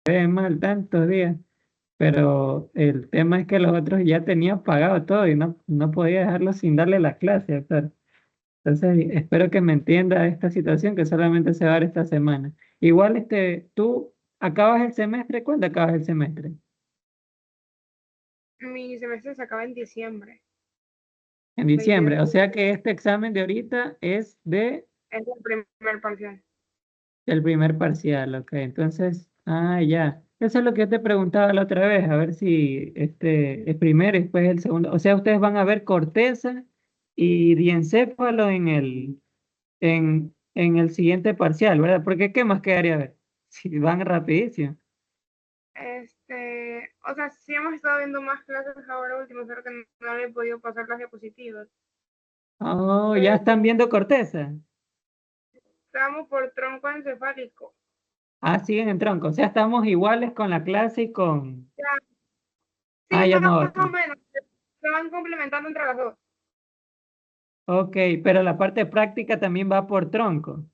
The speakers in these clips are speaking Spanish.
ve mal tantos días, pero el tema es que los otros ya tenían pagado todo y no podía dejarlo sin darle la clase, doctor. Entonces, espero que me entienda esta situación que solamente se va a dar esta semana. Igual, tú acabas el semestre, ¿cuándo acabas el semestre? Mi semestre se acaba en diciembre, En 22 diciembre. de O sea diciembre. que este examen de ahorita es Es el primer parcial. del primer parcial, ok. Entonces, ya. Eso es lo que yo te preguntaba la otra vez, a ver si el primero y después el segundo. O sea, ustedes van a ver corteza y diencéfalo en el siguiente parcial, ¿verdad? Porque ¿qué más quedaría ver? Si van rapidísimo. O sea, sí hemos estado viendo más clases ahora último, solo que no le he podido pasar las diapositivas. Oh, ya Pero están viendo corteza. estamos por tronco encefálico. Ah, siguen en tronco. O sea, estamos iguales con la clase y con... Ya, Ah, sí, ya más no, o ok. menos. Se van complementando entre las dos. Ok, pero la parte práctica también va por tronco.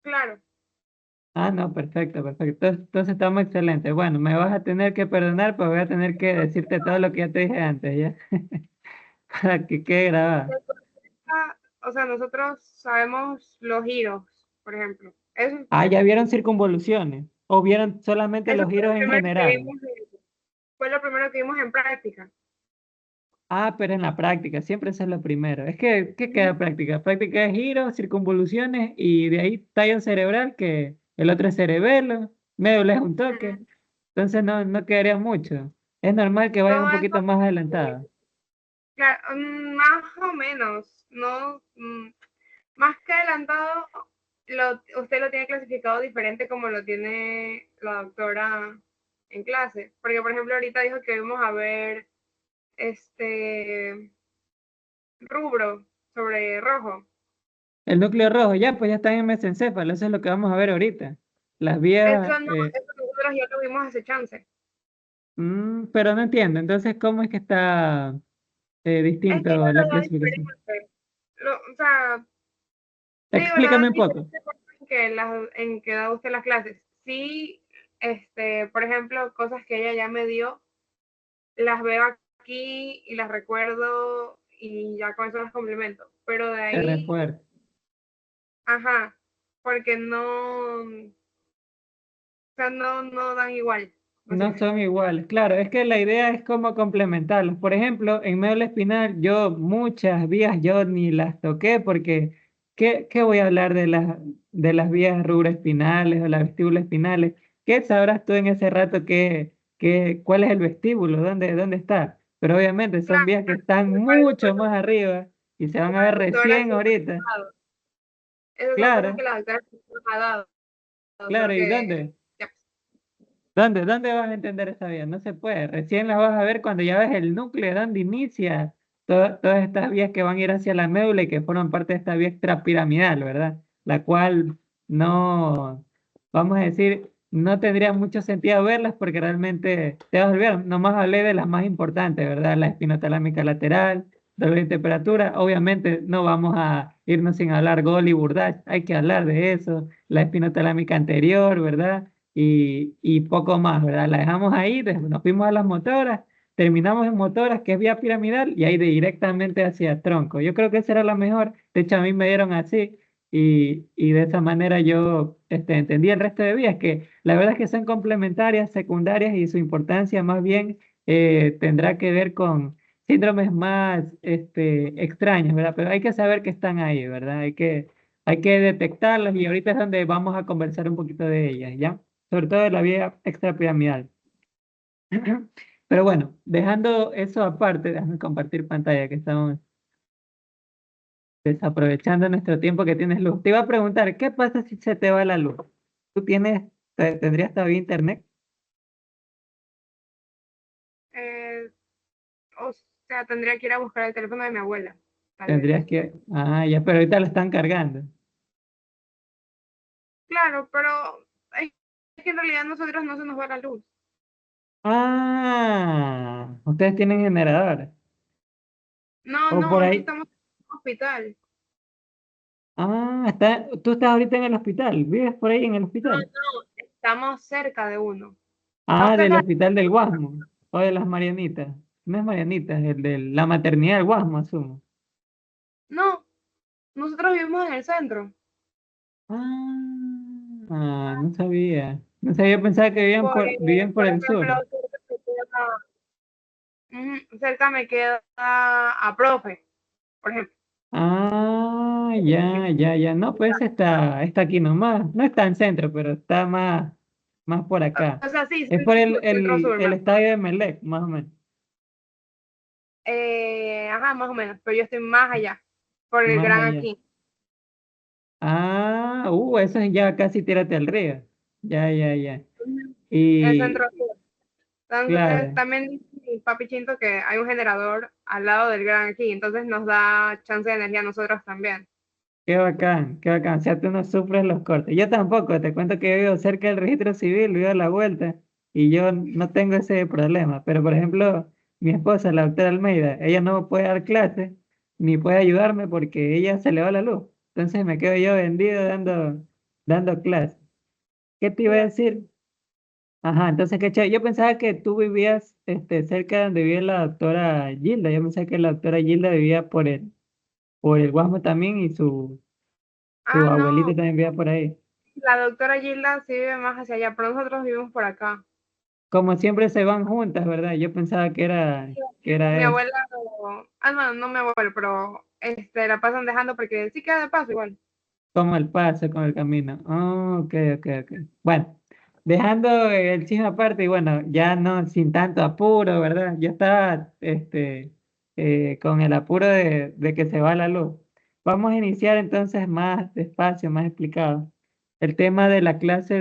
Claro. Ah, no, perfecto, perfecto. Entonces estamos excelentes. Bueno, me vas a tener que perdonar, pero voy a tener que decirte todo lo que ya te dije antes, ¿ya? Para que quede grabado. O sea, nosotros sabemos los giros, por ejemplo. Ah, ¿ya vieron circunvoluciones? ¿O vieron solamente Eso los giros en general? fue lo primero que vimos en práctica. Ah, pero en la práctica, siempre eso es lo primero. Es que, ¿qué queda práctica? Práctica es giros, circunvoluciones y de ahí tallo cerebral, que el otro es cerebelo, médula es un toque. Ujú. Entonces no quedaría mucho. Es normal que vayas un Todo eso, poquito más adelantado. claro, más o menos, no, más que adelantado, usted lo tiene clasificado diferente como lo tiene la doctora en clase. Porque, por ejemplo, ahorita dijo que íbamos a ver este rubro sobre rojo. El núcleo rojo, ya, pues ya está en mesencéfalo, eso es lo que vamos a ver ahorita. Las vías, Eso nosotros ya lo vimos hace chance. pero no entiendo. Entonces, ¿cómo es que está Es que distinto ella la lo da clasificación? diferente. O sea, digo, la Explícame da un poco. diferente en que da usted las clases. Sí, por ejemplo, cosas que ella ya me dio, las veo aquí y las recuerdo y ya con eso las complemento. Pero de Te ahí, refuerzo. ajá, porque no, o sea, no dan igual, No son básicamente. iguales, claro, es que la idea es cómo complementarlos. Por ejemplo, en médula espinal, yo muchas vías yo ni las toqué porque ¿qué voy a hablar de las vías rubroespinales o las vestíbulas espinales? ¿Qué sabrás tú en ese rato cuál es el vestíbulo? ¿Dónde está? Pero obviamente son Claro, vías que están para eso mucho más arriba y se van a ver la doctora recién siempre ahorita. ha dado. Esas son cosas que Claro, la doctora siempre ha dado, claro, solo ¿y que dónde? ya, ¿Dónde vas a entender esa vía? No se puede. Recién las vas a ver cuando ya ves el núcleo, donde inicia todas estas vías que van a ir hacia la médula y que forman parte de esta vía extrapiramidal, ¿verdad? La cual no, vamos a decir, no tendría mucho sentido verlas porque realmente te vas a olvidar. Nomás hablé de las más importantes, ¿verdad? La espinotalámica lateral, dolor de temperatura. Obviamente no vamos a irnos sin hablar Gol y Burdach. Hay que hablar de eso. La espinotalámica anterior, ¿verdad? Y poco más, ¿verdad? La dejamos ahí, nos fuimos a las motoras, terminamos en motoras, que es vía piramidal, y ahí directamente hacia tronco. Yo creo que esa era la mejor, de hecho a mí me dieron así, y de esa manera yo entendí el resto de vías, que la verdad es que son complementarias, secundarias, y su importancia más bien tendrá que ver con síndromes más extraños, ¿verdad? Pero hay que saber que están ahí, ¿verdad? Hay que detectarlos y ahorita es donde vamos a conversar un poquito de ellas, ¿ya? Sobre todo de la vía extrapiramidal. Pero bueno, dejando eso aparte, déjame compartir pantalla que estamos desaprovechando nuestro tiempo que tienes luz. Te iba a preguntar, ¿qué pasa si se te va la luz? ¿Tú tendrías todavía internet? eh, o sea, tendría que ir a buscar el teléfono de mi abuela, tal vez. Ya, pero ahorita lo están cargando. Claro, pero es que en realidad a nosotros no se nos va la luz. Ustedes tienen generador. No, O no, por es que ahí. estamos en un hospital. Tú estás ahorita en el hospital, vives por ahí en el No, hospital. estamos cerca de uno. ¿A Ah, usted del sabe? hospital del Guasmo, o de las Marianitas. No es Marianitas, el de la maternidad del Guasmo, asumo. No, nosotros vivimos en el centro. No sabía. No sabía, pensaba que vivían por Por el sur. ejemplo, cerca me queda a profe, por ejemplo. Ya. No, pues está aquí nomás. No está en centro, pero está más por acá. O sea, sí, Es por centro sur, el estadio de Melec, más o menos. ajá, más o menos, pero yo estoy más allá, por el Más Gran allá. Aquí. Eso es ya casi tírate al río. Ya. El centro Y sur. Entonces, claro. también dice mi papi Chinto que hay un generador al lado del Gran Aquí, entonces nos da chance de energía a nosotros también. Qué bacán, qué bacán. O sea, tú no sufres los cortes. Yo tampoco, te cuento que yo vivo cerca del registro civil, vivo a la vuelta y yo no tengo ese problema. Pero, por ejemplo, mi esposa, la doctora Almeida, ella no puede dar clase ni puede ayudarme porque ella se le va la luz. Entonces me quedo yo vendido dando clases. ¿Qué te iba a decir? Ajá, entonces, qué chévere. Yo pensaba que tú vivías cerca de donde vive la doctora Gilda. Yo pensaba que la doctora Gilda vivía por el Guasmo también y su Ah, abuelita no, también vivía por ahí. la doctora Gilda sí vive más hacia allá, pero nosotros vivimos por acá. Como siempre se van juntas, ¿verdad? Yo pensaba que era Mi eso. abuela, no, no mi abuela, pero la pasan dejando porque sí queda de paso igual. Como el paso con el camino. Ok. Bueno, dejando el chisme aparte y bueno, ya no sin tanto apuro, ¿verdad? Yo estaba con el apuro de que se va la luz. Vamos a iniciar entonces más despacio, más explicado. El tema de la clase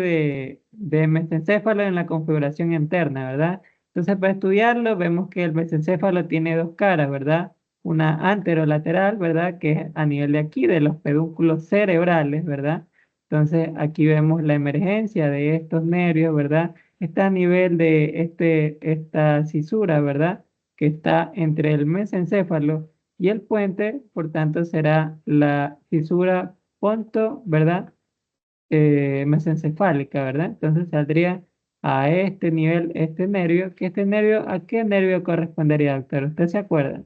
de mesencéfalo en la configuración interna, ¿verdad? Entonces, para estudiarlo, vemos que el mesencéfalo tiene dos caras, ¿verdad? Una anterolateral, ¿verdad? Que es a nivel de aquí, de los pedúnculos cerebrales, ¿verdad? Entonces, aquí vemos la emergencia de estos nervios, ¿verdad? Está a nivel de esta cisura, ¿verdad? Que está entre el mesencéfalo y el puente, por tanto, será la fisura ponto, ¿verdad? Mesencefálica, ¿verdad? Entonces saldría a este nivel, este nervio, que este nervio, ¿a qué nervio correspondería, doctor? ¿Usted se acuerda?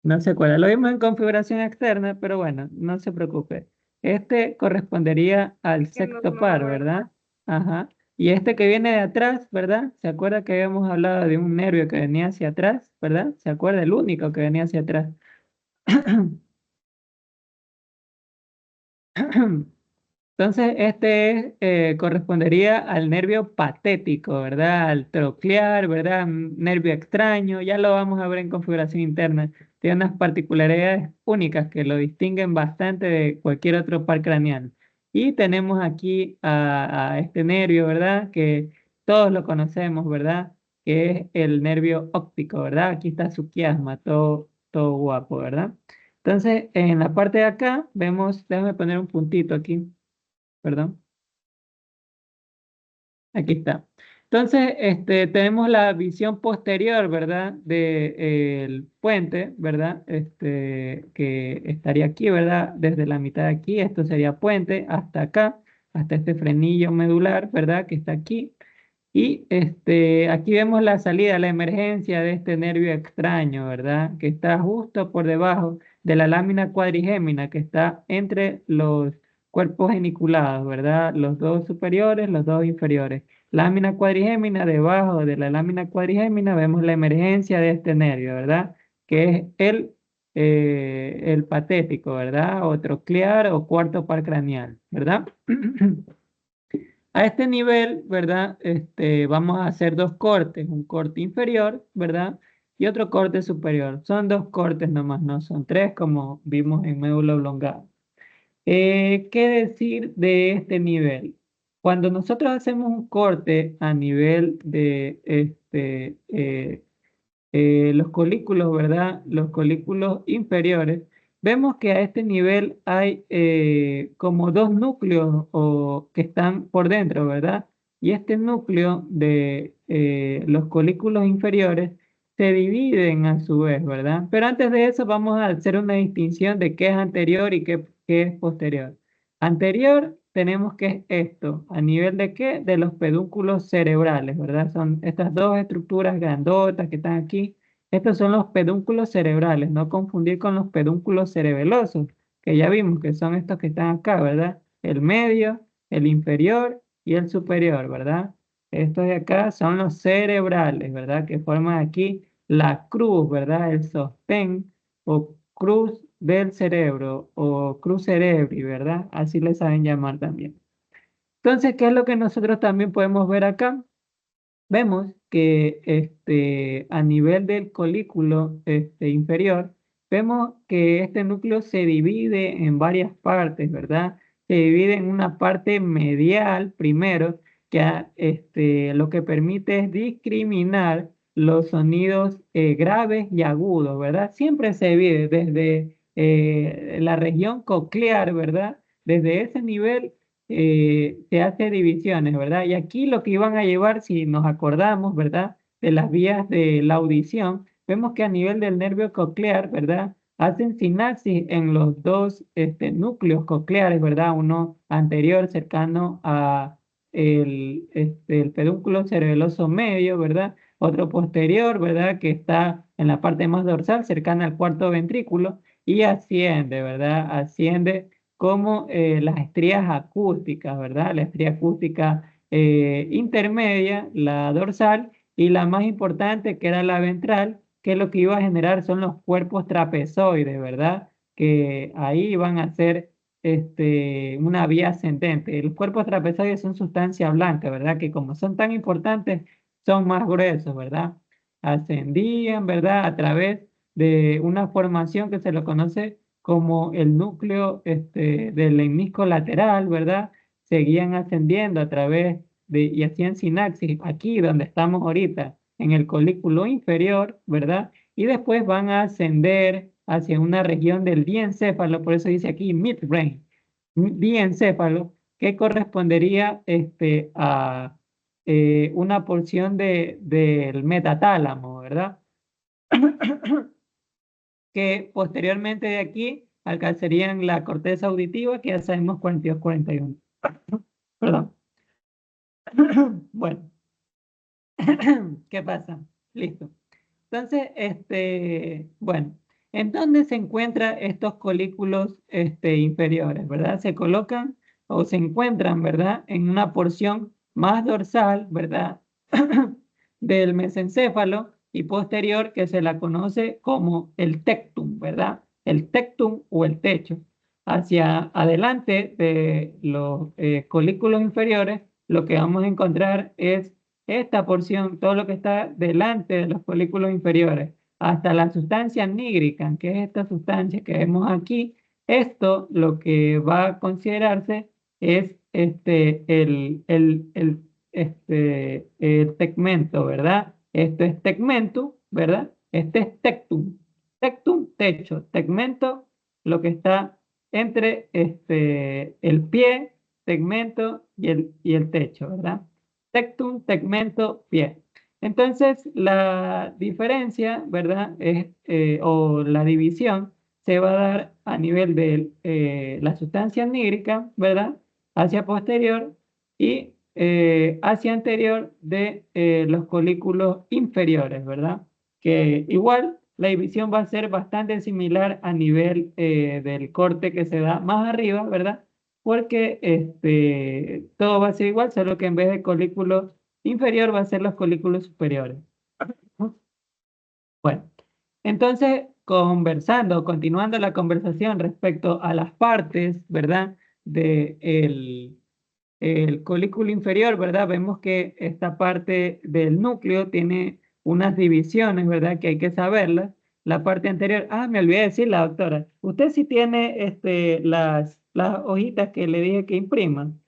No se acuerda. Lo vimos en configuración externa, pero bueno, no se preocupe. Este correspondería al Que no, sexto no me par, acuerdo. ¿verdad? Ajá. Y este que viene de atrás, ¿verdad? ¿Se acuerda que habíamos hablado de un nervio que venía hacia atrás, ¿verdad? ¿Se acuerda? El único que venía hacia atrás. Entonces, correspondería al nervio patético, ¿verdad? Al troclear, ¿verdad? Un nervio extraño, ya lo vamos a ver en configuración interna. Tiene unas particularidades únicas que lo distinguen bastante de cualquier otro par craneal. Y tenemos aquí a este nervio, ¿verdad? Que todos lo conocemos, ¿verdad? Que es el nervio óptico, ¿verdad? Aquí está su quiasma, todo guapo, ¿verdad? Entonces, en la parte de acá vemos, déjame poner un puntito aquí, perdón. Aquí está. Entonces, tenemos la visión posterior, ¿verdad? El puente, ¿verdad? Que estaría aquí, ¿verdad? Desde la mitad de aquí, esto sería puente, hasta acá, hasta este frenillo medular, ¿verdad? Que está aquí. Y aquí vemos la salida, la emergencia de este nervio extraño, ¿verdad? Que está justo por debajo de la lámina cuadrigémina que está entre los cuerpos geniculados, ¿verdad? Los dos superiores, los dos inferiores. Lámina cuadrigémina, debajo de la lámina cuadrigémina vemos la emergencia de este nervio, ¿verdad? Que es el patético, ¿verdad? O troclear o cuarto par craneal, ¿verdad? A este nivel, ¿verdad? Vamos a hacer dos cortes, un corte inferior, ¿verdad? Y otro corte superior. Son dos cortes nomás, no son tres como vimos en médula oblongada. ¿Qué decir de este nivel? Cuando nosotros hacemos un corte a nivel de los colículos, ¿verdad? Los colículos inferiores, vemos que a este nivel hay como dos núcleos que están por dentro, ¿verdad? Y este núcleo de los colículos inferiores se dividen a su vez, ¿verdad? Pero antes de eso vamos a hacer una distinción de qué es anterior y que es posterior. Anterior tenemos que es esto, ¿a nivel de qué? De los pedúnculos cerebrales, ¿verdad? Son estas dos estructuras grandotas que están aquí. Estos son los pedúnculos cerebrales, no confundir con los pedúnculos cerebelosos, que ya vimos que son estos que están acá, ¿verdad? El medio, el inferior y el superior, ¿verdad? Estos de acá son los cerebrales, ¿verdad? Que forman aquí la cruz, ¿verdad? El sostén o cruz del cerebro o cruz cerebri, ¿verdad? Así le saben llamar también. Entonces, ¿qué es lo que nosotros también podemos ver acá? Vemos que a nivel del colículo inferior, vemos que este núcleo se divide en varias partes, ¿verdad? Se divide en una parte medial primero, que lo que permite es discriminar los sonidos graves y agudos, ¿verdad? Siempre se divide desde la región coclear, ¿verdad? Desde ese nivel se hace divisiones, ¿verdad? Y aquí lo que iban a llevar, si nos acordamos, ¿verdad? De las vías de la audición, vemos que a nivel del nervio coclear, ¿verdad? Hacen sinapsis en los dos núcleos cocleares, ¿verdad? Uno anterior cercano a el pedúnculo cerebeloso medio, ¿verdad? Otro posterior, ¿verdad? Que está en la parte más dorsal, cercana al cuarto ventrículo, y asciende, ¿verdad? Asciende como las estrías acústicas, ¿verdad? La estría acústica intermedia, la dorsal, y la más importante, que era la ventral, que lo que iba a generar son los cuerpos trapezoides, ¿verdad? Que ahí van a ser una vía ascendente. Los cuerpos trapezoides son sustancia blanca, ¿verdad? Que como son tan importantes, son más gruesos, ¿verdad? Ascendían, ¿verdad? A través de una formación que se lo conoce como el núcleo del lemnisco lateral, ¿verdad? Seguían ascendiendo a través y hacían sinapsis aquí donde estamos ahorita, en el colículo inferior, ¿verdad? Y después van a ascender hacia una región del diencéfalo, por eso dice aquí midbrain, diencéfalo, que correspondería a una porción del metatálamo, ¿verdad? Que posteriormente de aquí alcanzarían la corteza auditiva, que ya sabemos 42-41. Perdón. Bueno, ¿qué pasa? Listo. Entonces, bueno, ¿en dónde se encuentran estos colículos inferiores, verdad? Se colocan o se encuentran, ¿verdad? En una porción más dorsal, ¿verdad? Del mesencéfalo y posterior, que se la conoce como el tectum, ¿verdad? El tectum o el techo. Hacia adelante de los colículos inferiores, lo que vamos a encontrar es esta porción, todo lo que está delante de los folículos inferiores, hasta la sustancia nígrica, que es esta sustancia que vemos aquí. Esto lo que va a considerarse es el tegmento, ¿verdad? Esto es tegmentum, ¿verdad? Este es tectum. Tectum, techo. Tegmento, lo que está entre el pie, tegmento y el techo, ¿verdad? Tectum, tegmento, pie. Entonces, la diferencia, ¿verdad? O la división se va a dar a nivel de la sustancia nígrica, ¿verdad? Hacia posterior y hacia anterior de los colículos inferiores, ¿verdad? Que igual la división va a ser bastante similar a nivel del corte que se da más arriba, ¿verdad? Porque todo va a ser igual, solo que en vez de colículo inferior va a ser los colículos superiores. Bueno, entonces, continuando la conversación respecto a las partes, ¿verdad? De el colículo inferior, ¿verdad? Vemos que esta parte del núcleo tiene unas divisiones, ¿verdad? Que hay que saberlas. La parte anterior, me olvidé de decir la doctora. Usted sí tiene las hojitas que le dije que impriman.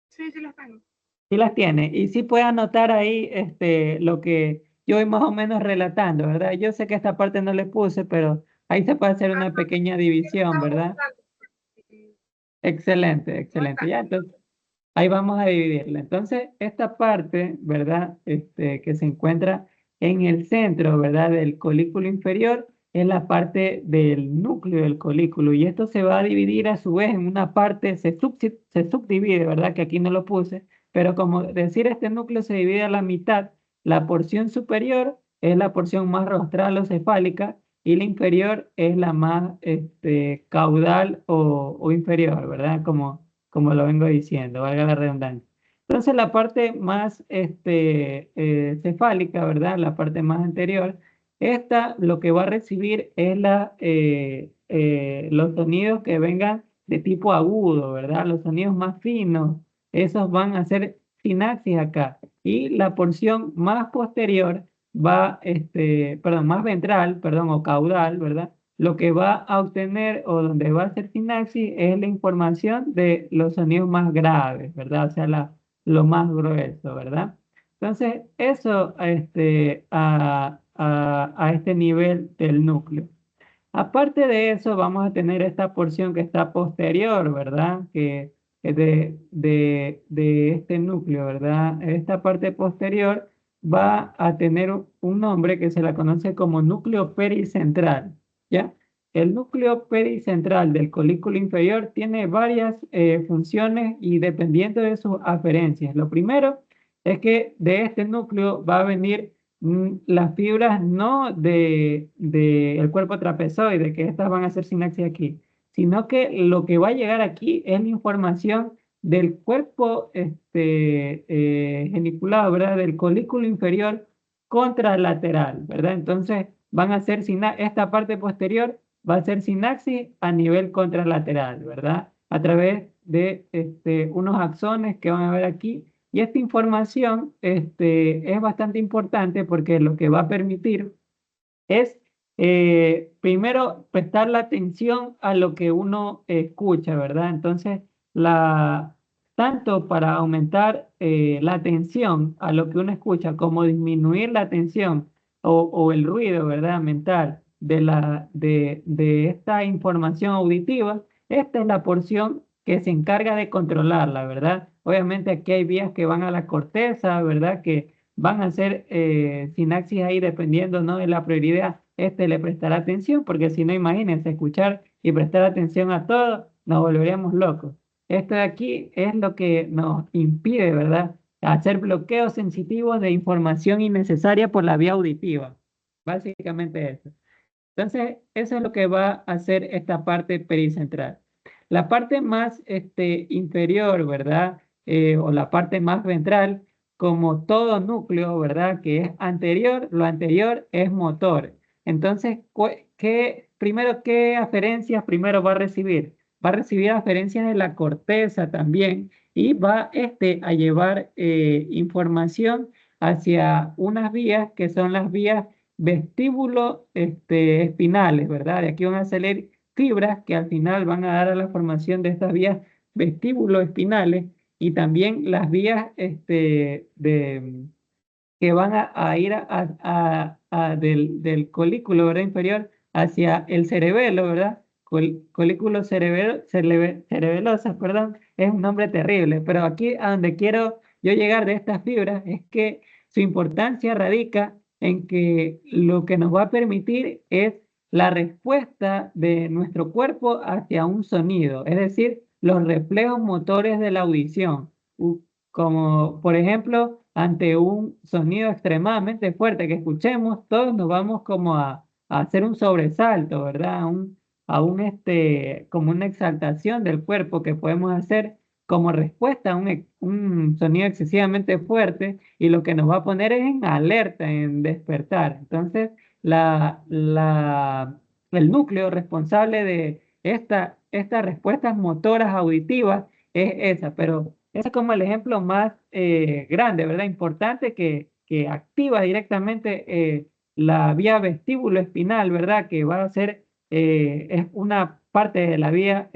Sí, sí las tengo. Sí las tiene. Y sí puede anotar ahí lo que yo voy más o menos relatando, ¿verdad? Yo sé que esta parte no le puse, pero ahí se puede hacer una pequeña división, Estamos ¿verdad? buscando. Excelente, No excelente. está. Ya, entonces, ahí vamos a dividirla. Entonces, esta parte, ¿verdad? Que se encuentra en el centro, ¿verdad? Del colículo inferior, es la parte del núcleo del colículo y esto se va a dividir a su vez en una parte, se subdivide, ¿verdad? Que aquí no lo puse, pero como decir este núcleo se divide a la mitad, la porción superior es la porción más rostral o cefálica y la inferior es la más caudal o inferior, ¿verdad? Como lo vengo diciendo, valga la redundancia. Entonces la parte más cefálica, ¿verdad? La parte más anterior, esta lo que va a recibir es los sonidos que vengan de tipo agudo, ¿verdad? Los sonidos más finos, esos van a ser sinapsis acá. Y la porción más posterior va, perdón, más ventral, perdón, o caudal, ¿verdad? Lo que va a obtener o donde va a ser sinapsis es la información de los sonidos más graves, ¿verdad? O sea, lo más grueso, ¿verdad? Entonces, eso a este nivel del núcleo. Aparte de eso, vamos a tener esta porción que está posterior, ¿verdad? Que es de este núcleo, ¿verdad? Esta parte posterior va a tener un nombre que se la conoce como núcleo pericentral, ¿ya? El núcleo pericentral del colículo inferior tiene varias funciones y dependiendo de sus aferencias. Lo primero es que de este núcleo va a venir las fibras no el cuerpo trapezoide, que estas van a hacer sinapsis aquí, sino que lo que va a llegar aquí es la información del cuerpo geniculado, ¿verdad? Del colículo inferior contralateral, ¿verdad? Entonces van a hacer esta parte posterior va a ser sinapsis a nivel contralateral, ¿verdad? A través de unos axones que van a ver aquí y esta información es bastante importante porque lo que va a permitir es, primero, prestar la atención a lo que uno escucha, ¿verdad? Entonces, tanto para aumentar la atención a lo que uno escucha como disminuir la atención o el ruido, ¿verdad? Mental de esta información auditiva, esta es la porción que se encarga de controlarla, ¿verdad? Obviamente aquí hay vías que van a la corteza, ¿verdad? Que van a hacer sinapsis ahí dependiendo, ¿no? De la prioridad. Le prestará atención, porque si no, imagínense, escuchar y prestar atención a todo, nos volveríamos locos. Esto de aquí es lo que nos impide, ¿verdad? Hacer bloqueos sensitivos de información innecesaria por la vía auditiva. Básicamente eso. Entonces, eso es lo que va a hacer esta parte pericentral. La parte más inferior, ¿verdad? O la parte más ventral, como todo núcleo, ¿verdad? Que es anterior, lo anterior es motor. Entonces, primero, ¿qué aferencias primero va a recibir? Va a recibir aferencias de la corteza también y va a llevar información hacia unas vías que son las vías vestíbulos espinales, ¿verdad? De aquí van a salir fibras que al final van a dar a la formación de estas vías vestíbulos espinales y también las vías que van a ir del colículo, ¿verdad? Inferior hacia el cerebelo, ¿verdad? Colículo cerebelosa, perdón, es un nombre terrible, pero aquí a donde quiero yo llegar de estas fibras es que su importancia radica en que lo que nos va a permitir es la respuesta de nuestro cuerpo hacia un sonido, es decir, los reflejos motores de la audición, como por ejemplo ante un sonido extremadamente fuerte que escuchemos, todos nos vamos como a hacer un sobresalto, ¿verdad? Como una exaltación del cuerpo que podemos hacer como respuesta a un sonido excesivamente fuerte y lo que nos va a poner es en alerta, en despertar. Entonces, la, la, el núcleo responsable de estas respuestas motoras auditivas es esa, pero ese es como el ejemplo más grande, ¿verdad? Importante que activa directamente la vía vestíbulo espinal, ¿verdad? Que va a ser, es una parte de la vía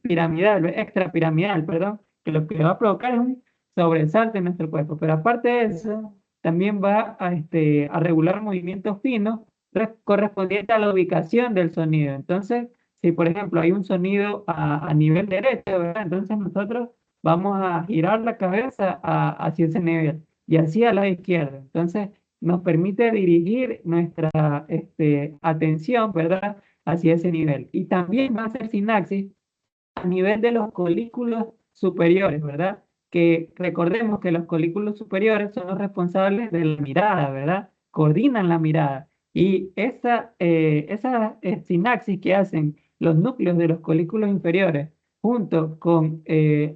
piramidal, extrapiramidal, perdón, que lo que va a provocar es un sobresalto en nuestro cuerpo. Pero aparte de eso, también va a regular movimientos finos correspondientes a la ubicación del sonido. Entonces, si por ejemplo hay un sonido a nivel derecho, ¿verdad? Entonces nosotros vamos a girar la cabeza hacia ese nivel y así a la izquierda. Entonces, nos permite dirigir nuestra atención, ¿verdad? Hacia ese nivel. Y también va a hacer sinapsis a nivel de los colículos superiores, ¿verdad? Que recordemos que los colículos superiores son los responsables de la mirada, ¿verdad? Coordinan la mirada. Y esa sinapsis que hacen los núcleos de los colículos inferiores junto con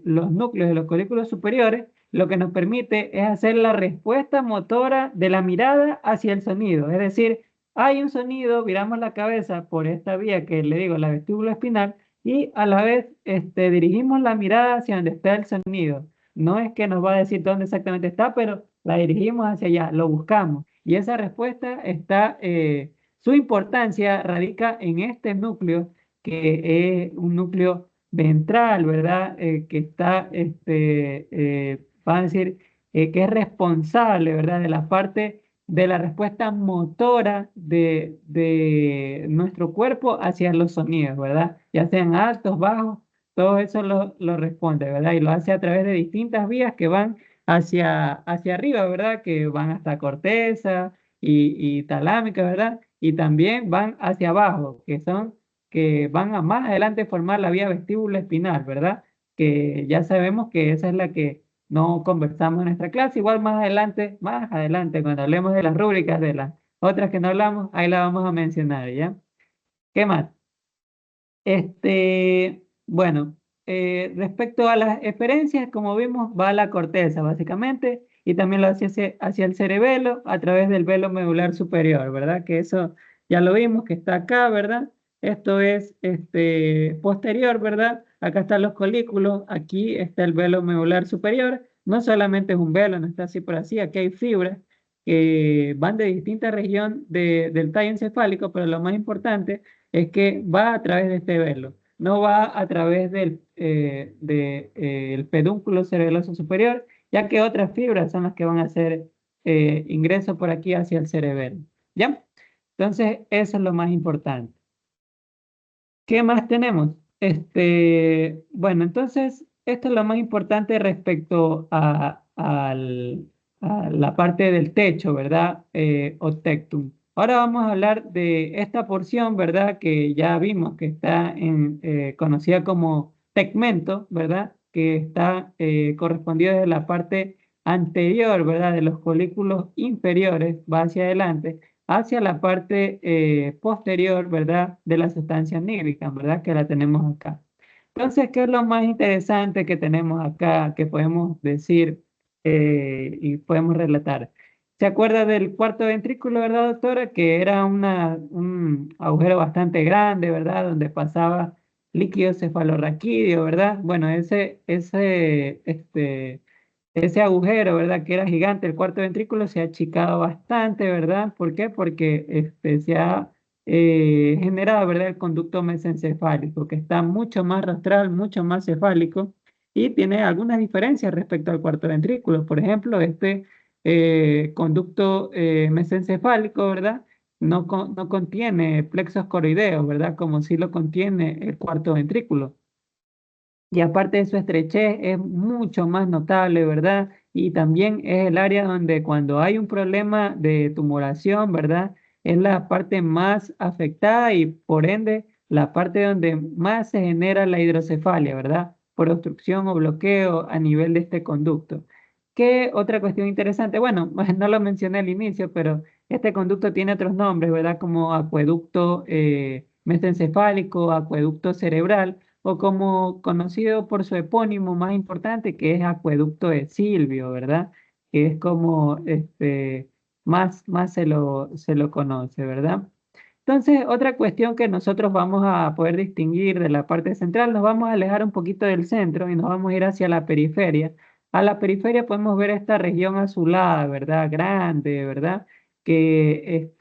los núcleos de los colículos superiores, lo que nos permite es hacer la respuesta motora de la mirada hacia el sonido. Es decir, hay un sonido, viramos la cabeza por esta vía que le digo, la vestíbula espinal, y a la vez dirigimos la mirada hacia donde está el sonido. No es que nos va a decir dónde exactamente está, pero la dirigimos hacia allá, lo buscamos. Y esa respuesta está, su importancia radica en este núcleo, que es un núcleo ventral, ¿verdad? Que está, va a decir, que es responsable, ¿verdad? De la parte de la respuesta motora de nuestro cuerpo hacia los sonidos, ¿verdad? Ya sean altos, bajos, todo eso lo responde, ¿verdad? Y lo hace a través de distintas vías que van hacia arriba, ¿verdad? Que van hasta corteza y talámica, ¿verdad? Y también van hacia abajo, que van a más adelante formar la vía vestíbulo espinal, ¿verdad? Que ya sabemos que esa es la que no conversamos en nuestra clase. Igual más adelante, cuando hablemos de las rúbricas de las otras que no hablamos, ahí la vamos a mencionar, ¿ya? ¿Qué más? Bueno, respecto a las experiencias, como vimos, va a la corteza, básicamente, y también lo hace hacia el cerebelo a través del velo medular superior, ¿verdad? Que eso ya lo vimos, que está acá, ¿verdad? Esto es posterior, ¿verdad? Acá están los colículos, aquí está el velo medular superior. No solamente es un velo, no está así por así, aquí hay fibras que van de distinta región del tallo encefálico, pero lo más importante es que va a través de este velo, no va a través el pedúnculo cerebeloso superior, ya que otras fibras son las que van a hacer ingreso por aquí hacia el cerebelo. ¿Ya? Entonces, eso es lo más importante. ¿Qué más tenemos? Bueno, entonces, esto es lo más importante respecto a la parte del techo, ¿verdad? O tectum. Ahora vamos a hablar de esta porción, ¿verdad? Que ya vimos que está conocida como tegmento, ¿verdad? Que está correspondido desde la parte anterior, ¿verdad? De los folículos inferiores, va hacia adelante hacia la parte posterior, ¿verdad? De la sustancia nígrica, ¿verdad? Que la tenemos acá. Entonces, ¿qué es lo más interesante que tenemos acá, que podemos decir y podemos relatar? ¿Se acuerda del cuarto ventrículo, verdad, doctora? Que era un agujero bastante grande, ¿verdad? Donde pasaba líquido cefalorraquídeo, ¿verdad? Bueno, ese agujero, ¿verdad? Que era gigante, el cuarto ventrículo se ha achicado bastante, ¿verdad? ¿Por qué? Porque se ha generado, ¿verdad? El conducto mesencefálico, que está mucho más rastral, mucho más cefálico y tiene algunas diferencias respecto al cuarto ventrículo. Por ejemplo, este conducto mesencefálico, ¿verdad? No contiene plexos coroideos, ¿verdad? Como sí lo contiene el cuarto ventrículo. Y aparte de su estrechez, es mucho más notable, ¿verdad? Y también es el área donde cuando hay un problema de tumoración, ¿verdad? Es la parte más afectada y por ende la parte donde más se genera la hidrocefalia, ¿verdad? Por obstrucción o bloqueo a nivel de este conducto. ¿Qué otra cuestión interesante? Bueno, no lo mencioné al inicio, pero este conducto tiene otros nombres, ¿verdad? Como acueducto mesencefálico, acueducto cerebral o como conocido por su epónimo más importante, que es Acueducto de Silvio, ¿verdad? Que es como más se lo conoce, ¿verdad? Entonces, otra cuestión que nosotros vamos a poder distinguir de la parte central, nos vamos a alejar un poquito del centro y nos vamos a ir hacia la periferia. A la periferia podemos ver esta región azulada, ¿verdad? Grande, ¿verdad? Que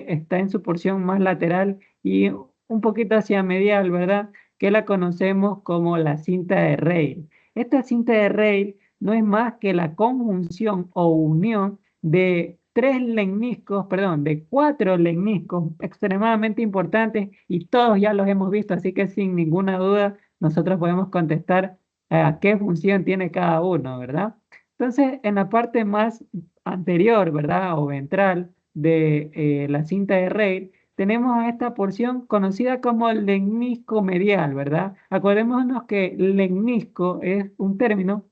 está en su porción más lateral y un poquito hacia medial, ¿verdad? Que la conocemos como la cinta de Rayleigh. Esta cinta de Rayleigh no es más que la conjunción o unión de de cuatro lecniscos extremadamente importantes y todos ya los hemos visto, así que sin ninguna duda nosotros podemos contestar a qué función tiene cada uno, ¿verdad? Entonces, en la parte más anterior, ¿verdad? O ventral de la cinta de Reid, tenemos a esta porción conocida como lemnisco medial, ¿verdad? Acordémonos que lemnisco es un término,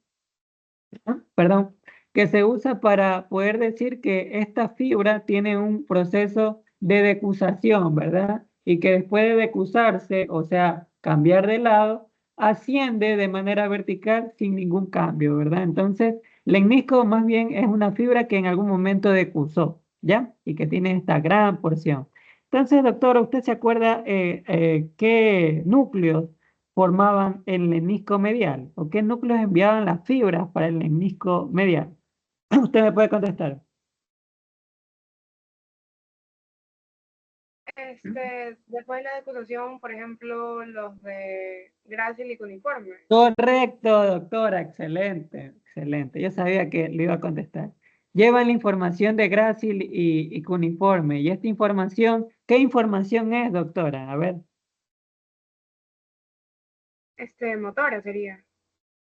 perdón, que se usa para poder decir que esta fibra tiene un proceso de decusación, ¿verdad? Y que después de decusarse, o sea, cambiar de lado, asciende de manera vertical sin ningún cambio, ¿verdad? Entonces, lemnisco más bien es una fibra que en algún momento decusó, ¿ya? Y que tiene esta gran porción. Entonces, doctora, ¿usted se acuerda qué núcleos formaban el lemnisco medial? ¿O qué núcleos enviaban las fibras para el lemnisco medial? Usted me puede contestar. Después de la depuración, por ejemplo, los de Gracil y cuniforme. Correcto, doctora, excelente, excelente. Yo sabía que le iba a contestar. Llevan la información de Gracil y cuniforme. Y esta información, ¿qué información es, doctora? A ver. Motora sería.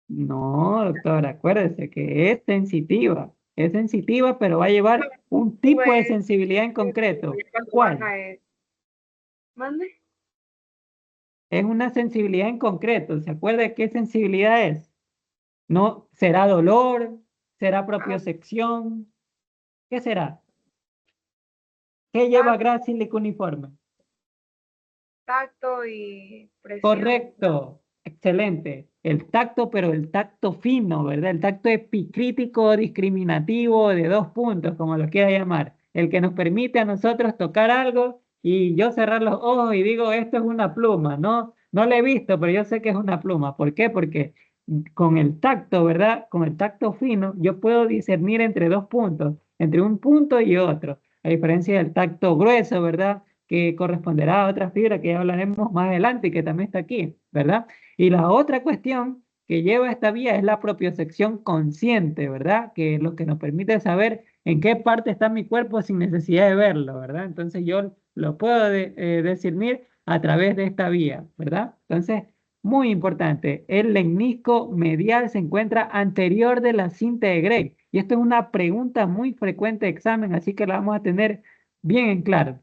No, doctora, acuérdese que es sensitiva. Es sensitiva, pero va a No, llevar un tipo de pues, sensibilidad en concreto. cuánto ¿Cuál? baja es. ¿Mande? Es una sensibilidad en concreto. ¿Se acuerda de qué sensibilidad es? ¿No? ¿Será dolor? ¿Será Ah, propiocepción? ¿Qué será? ¿Qué lleva tac- Grácil y cuniforme? tacto y presión. Correcto, excelente. El tacto, pero el tacto fino, ¿verdad? El tacto epicrítico discriminativo de 2 puntos, como lo quiera llamar. El que nos permite a nosotros tocar algo y yo cerrar los ojos y digo, esto es una pluma, ¿no? No lo he visto, pero yo sé que es una pluma. ¿Por qué? Porque con el tacto, ¿verdad? Con el tacto fino, yo puedo discernir entre 2 puntos, entre un punto y otro. A diferencia del tacto grueso, ¿verdad? Que corresponderá a otra fibra que ya hablaremos más adelante y que también está aquí, ¿verdad? Y la otra cuestión que lleva esta vía es la propiocepción consciente, ¿verdad? Que es lo que nos permite saber en qué parte está mi cuerpo sin necesidad de verlo, ¿verdad? Entonces yo lo puedo discernir a través de esta vía, ¿verdad? Entonces, muy importante, el lemnisco medial se encuentra anterior de la cinta de Gray. Y esto es una pregunta muy frecuente de examen, así que la vamos a tener bien en claro.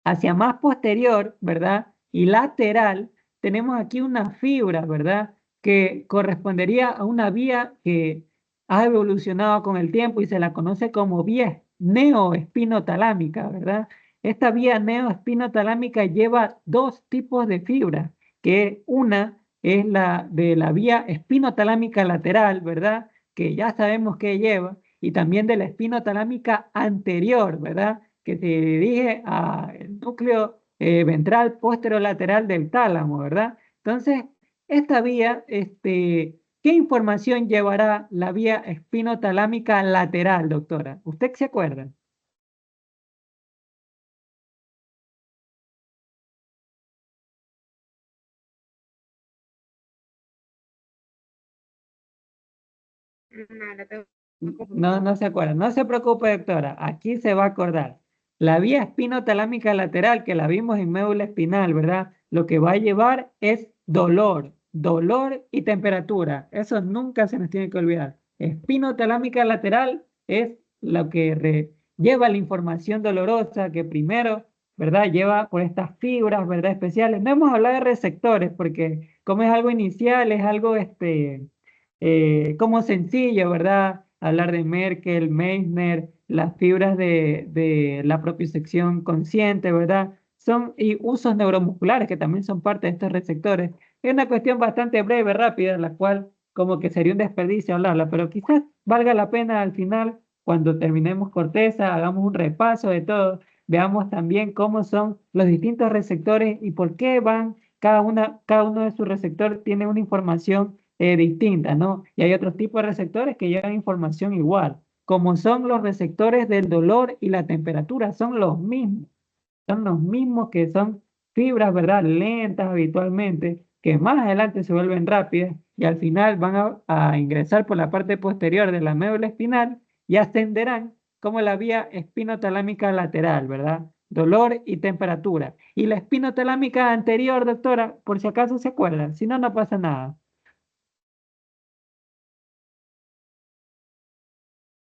Hacia más posterior, ¿verdad? Y lateral, tenemos aquí una fibra, ¿verdad? Que correspondería a una vía que ha evolucionado con el tiempo y se la conoce como vía neoespinotalámica, ¿verdad? Esta vía neoespinotalámica lleva dos tipos de fibras, que una es la de la vía espinotalámica lateral, ¿verdad? Que ya sabemos que lleva, y también de la espinotalámica anterior, ¿verdad? Que se dirige al núcleo ventral posterolateral del tálamo, ¿verdad? Entonces, esta vía, ¿qué información llevará la vía espinotalámica lateral, doctora? ¿Usted se acuerda? No, la tengo No, confundida. no se acuerda. No se preocupe, doctora. Aquí se va a acordar. La vía espinotalámica lateral que la vimos en médula espinal, ¿verdad? Lo que va a llevar es dolor, dolor y temperatura. Eso nunca se nos tiene que olvidar. Espinotalámica lateral es lo que lleva la información dolorosa que primero, ¿verdad? Lleva por estas fibras, ¿verdad? Especiales. No hemos hablado de receptores porque como es algo inicial, es algo como sencillo, ¿verdad? Hablar de Merkel, Meissner, las fibras de la propiocepción consciente, ¿verdad? Son y usos neuromusculares que también son parte de estos receptores. Es una cuestión bastante breve, rápida, la cual como que sería un desperdicio hablarla, pero quizás valga la pena al final, cuando terminemos corteza, hagamos un repaso de todo, veamos también cómo son los distintos receptores y por qué van cada uno de sus receptores tiene una información distintas, ¿no? Y hay otros tipos de receptores que llevan información igual, como son los receptores del dolor y la temperatura, son los mismos que son fibras, ¿verdad? Lentas habitualmente, que más adelante se vuelven rápidas y al final van a ingresar por la parte posterior de la médula espinal y ascenderán como la vía espinotalámica lateral, ¿verdad? Dolor y temperatura. Y la espinotalámica anterior, doctora, por si acaso se acuerdan, si no, no pasa nada.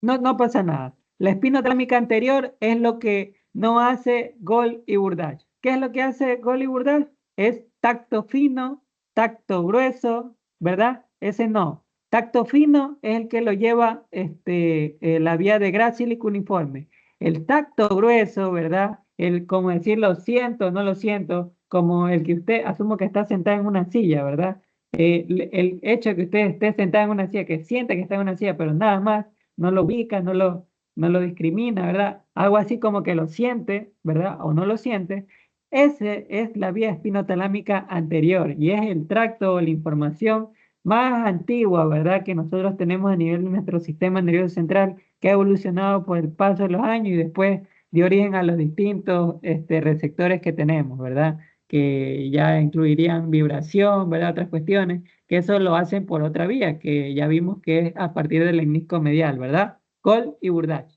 no pasa nada. La espinotalámica anterior es lo que no hace Gol y Burdach. ¿Qué es lo que hace Gol y Burdach? Es tacto fino, tacto grueso, ¿verdad? Ese no. Tacto fino es el que lo lleva la vía de Gracili cuneiforme. El tacto grueso, ¿verdad? El como decir lo siento, no lo siento, como el que usted asumo que está sentado en una silla, ¿verdad? El hecho de que usted esté sentado en una silla, que siente que está en una silla, pero nada más no lo ubica, no lo discrimina, ¿verdad? Algo así como que lo siente, ¿verdad? O no lo siente. Ese es la vía espinotalámica anterior y es el tracto o la información más antigua, ¿verdad? Que nosotros tenemos a nivel de nuestro sistema nervioso central, que ha evolucionado por el paso de los años y después dio origen a los distintos receptores que tenemos, ¿verdad? Que ya incluirían vibración, ¿verdad? Otras cuestiones, que eso lo hacen por otra vía, que ya vimos que es a partir del menisco medial, ¿verdad? Cole y Burdach.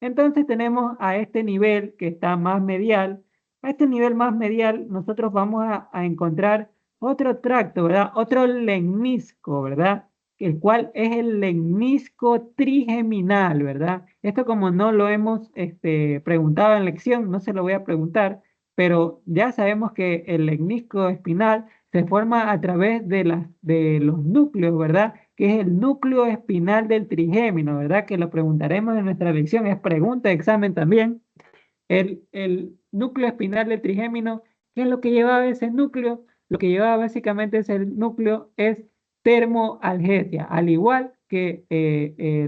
Entonces tenemos a este nivel que está más medial. A este nivel más medial nosotros vamos a encontrar otro tracto, ¿verdad? Otro lemnisco, ¿verdad? El cual es el lemnisco trigeminal, ¿verdad? Esto como no lo hemos preguntado en lección, no se lo voy a preguntar, pero ya sabemos que el lemnisco espinal se forma a través de los núcleos, ¿verdad? Que es el núcleo espinal del trigémino, ¿verdad? Que lo preguntaremos en nuestra lección, es pregunta de examen también. El núcleo espinal del trigémino, ¿qué es lo que llevaba ese núcleo? Lo que llevaba básicamente ese núcleo es termoalgesia, al igual que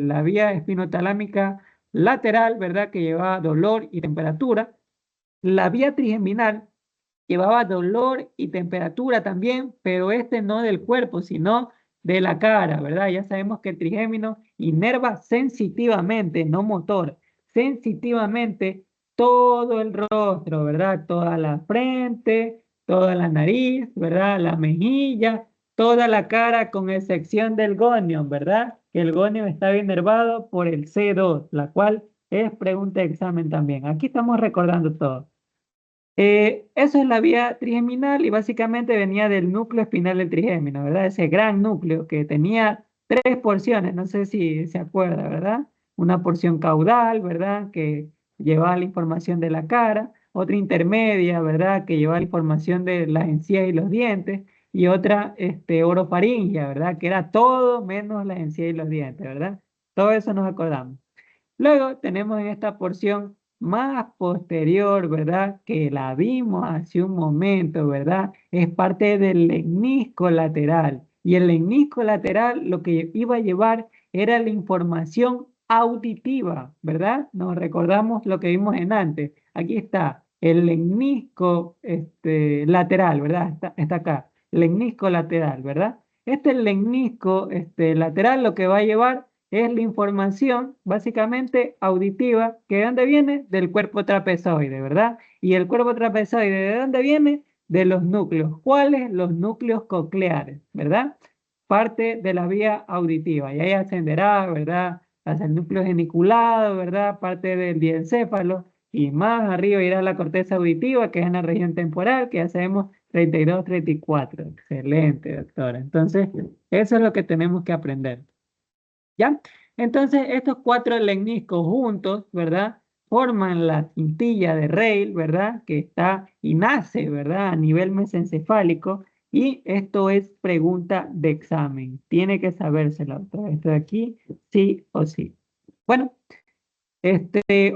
la vía espinotalámica lateral, ¿verdad? Que llevaba dolor y temperatura. La vía trigeminal llevaba dolor y temperatura también, pero no del cuerpo, sino de la cara, ¿verdad? Ya sabemos que el trigémino inerva sensitivamente, no motor, sensitivamente todo el rostro, ¿verdad? Toda la frente, toda la nariz, ¿verdad? La mejilla, toda la cara con excepción del gonion, ¿verdad? Que el gonion está inervado por el C2, la cual es pregunta de examen también. Aquí estamos recordando todo. Eso es la vía trigeminal y básicamente venía del núcleo espinal del trigémino, ¿verdad? Ese gran núcleo que tenía tres porciones, no sé si se acuerda, ¿verdad? Una porción caudal, ¿verdad? Que llevaba la información de la cara, otra intermedia, ¿verdad? Que llevaba la información de las encías y los dientes, y otra orofaringia, ¿verdad? Que era todo menos las encías y los dientes, ¿verdad? Todo eso nos acordamos. Luego tenemos en esta porción más posterior, ¿verdad? Que la vimos hace un momento, ¿verdad? Es parte del lemnisco lateral. Y el lemnisco lateral lo que iba a llevar era la información auditiva, ¿verdad? Nos recordamos lo que vimos en antes. Aquí está el lemnisco lateral, ¿verdad? Está acá, lemnisco lateral, ¿verdad? Este lemnisco lateral lo que va a llevar es la información básicamente auditiva, que ¿de dónde viene? Del cuerpo trapezoide, ¿verdad? Y el cuerpo trapezoide, ¿de dónde viene? De los núcleos. ¿Cuáles? Los núcleos cocleares, ¿verdad? Parte de la vía auditiva. Y ahí ascenderá, ¿verdad? Hacia el núcleo geniculado, ¿verdad? Parte del diencéfalo. Y más arriba irá la corteza auditiva, que es en la región temporal, que ya sabemos 32, 34. Excelente, doctora. Entonces, eso es lo que tenemos que aprender. ¿Ya? Entonces, estos cuatro lemniscos juntos, ¿verdad? Forman la cintilla de Rayleigh, ¿verdad? Que está y nace, ¿verdad? A nivel mesencefálico. Y esto es pregunta de examen. Tiene que sabérselo, doctor. Esto de aquí, sí o sí. Bueno,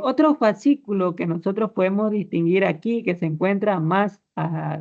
otro fascículo que nosotros podemos distinguir aquí, que se encuentra más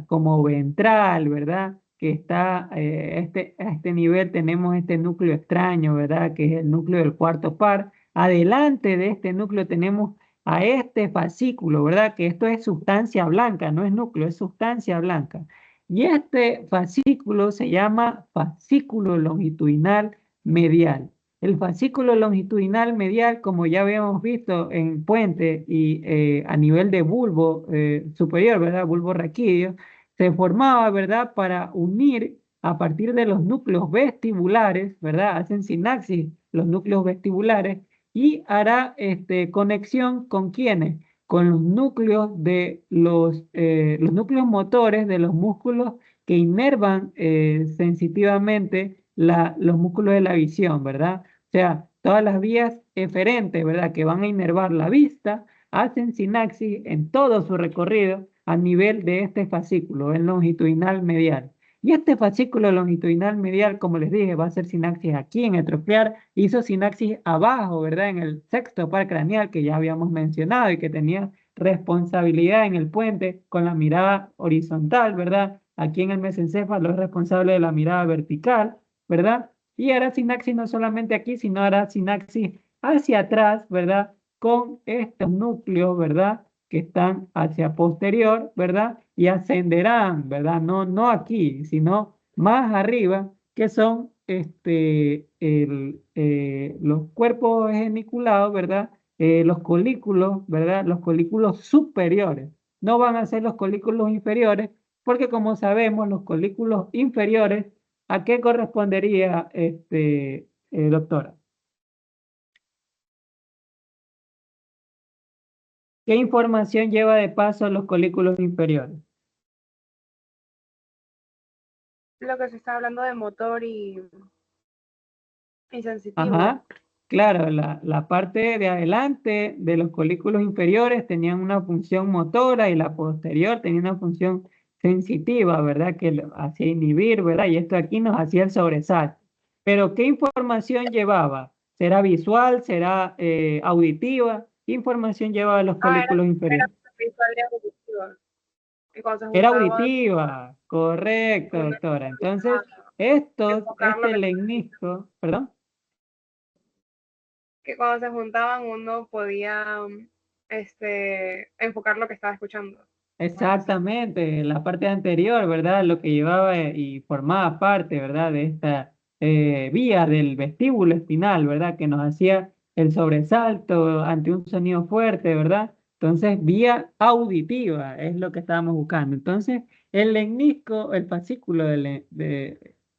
como ventral, ¿verdad? Que está a este nivel tenemos este núcleo extraño, ¿verdad? Que es el núcleo del cuarto par. Adelante de este núcleo tenemos a este fascículo, ¿verdad? Que esto es sustancia blanca, no es núcleo, es sustancia blanca. Y este fascículo se llama fascículo longitudinal medial. El fascículo longitudinal medial, como ya habíamos visto en puente y a nivel de bulbo superior, ¿verdad? Bulbo raquídeo, se formaba, ¿verdad? Para unir a partir de los núcleos vestibulares, ¿verdad? Hacen sinapsis los núcleos vestibulares y hará conexión con quiénes, con los núcleos de los núcleos motores de los músculos que inervan sensitivamente los músculos de la visión, ¿verdad? O sea, todas las vías eferentes, ¿verdad? Que van a inervar la vista, hacen sinapsis en todo su recorrido a nivel de este fascículo, el longitudinal medial. Y este fascículo longitudinal medial, como les dije, va a hacer sinapsis aquí en el troclear, hizo sinapsis abajo, ¿verdad? En el sexto par craneal que ya habíamos mencionado y que tenía responsabilidad en el puente con la mirada horizontal, ¿verdad? Aquí en el mesencéfalo es responsable de la mirada vertical, ¿verdad? Y hará sinapsis no solamente aquí, sino hará sinapsis hacia atrás, ¿verdad? Con estos núcleos, ¿verdad? Que están hacia posterior, ¿verdad? Y ascenderán, ¿verdad? No aquí, sino más arriba, que son los cuerpos geniculados, ¿verdad? Los colículos, ¿verdad? Los colículos superiores. No van a ser los colículos inferiores, porque como sabemos, los colículos inferiores, ¿a qué correspondería, doctora? ¿Qué información lleva de paso los colículos inferiores? Lo que se está hablando de motor y sensitivo. Ajá, claro, la parte de adelante de los colículos inferiores tenían una función motora y la posterior tenía una función sensitiva, ¿verdad? Que lo hacía inhibir, ¿verdad? Y esto aquí nos hacía el sobresalto. Pero ¿qué información llevaba? ¿Será visual? ¿Será auditiva? ¿Qué información llevaba los colículos Era inferiores? visual y auditiva. Y cuando se Era juntaban, auditiva, correcto, uno doctora. Entonces, podía enfocar lo este que lecnisco, perdón. que cuando se juntaban uno podía enfocar lo que estaba escuchando. Exactamente, la parte anterior, ¿verdad? Lo que llevaba y formaba parte, ¿verdad? De esta vía del vestíbulo espinal, ¿verdad? Que nos hacía el sobresalto ante un sonido fuerte, ¿verdad? Entonces, vía auditiva es lo que estábamos buscando. Entonces, el lecnisco, el fascículo, perdón,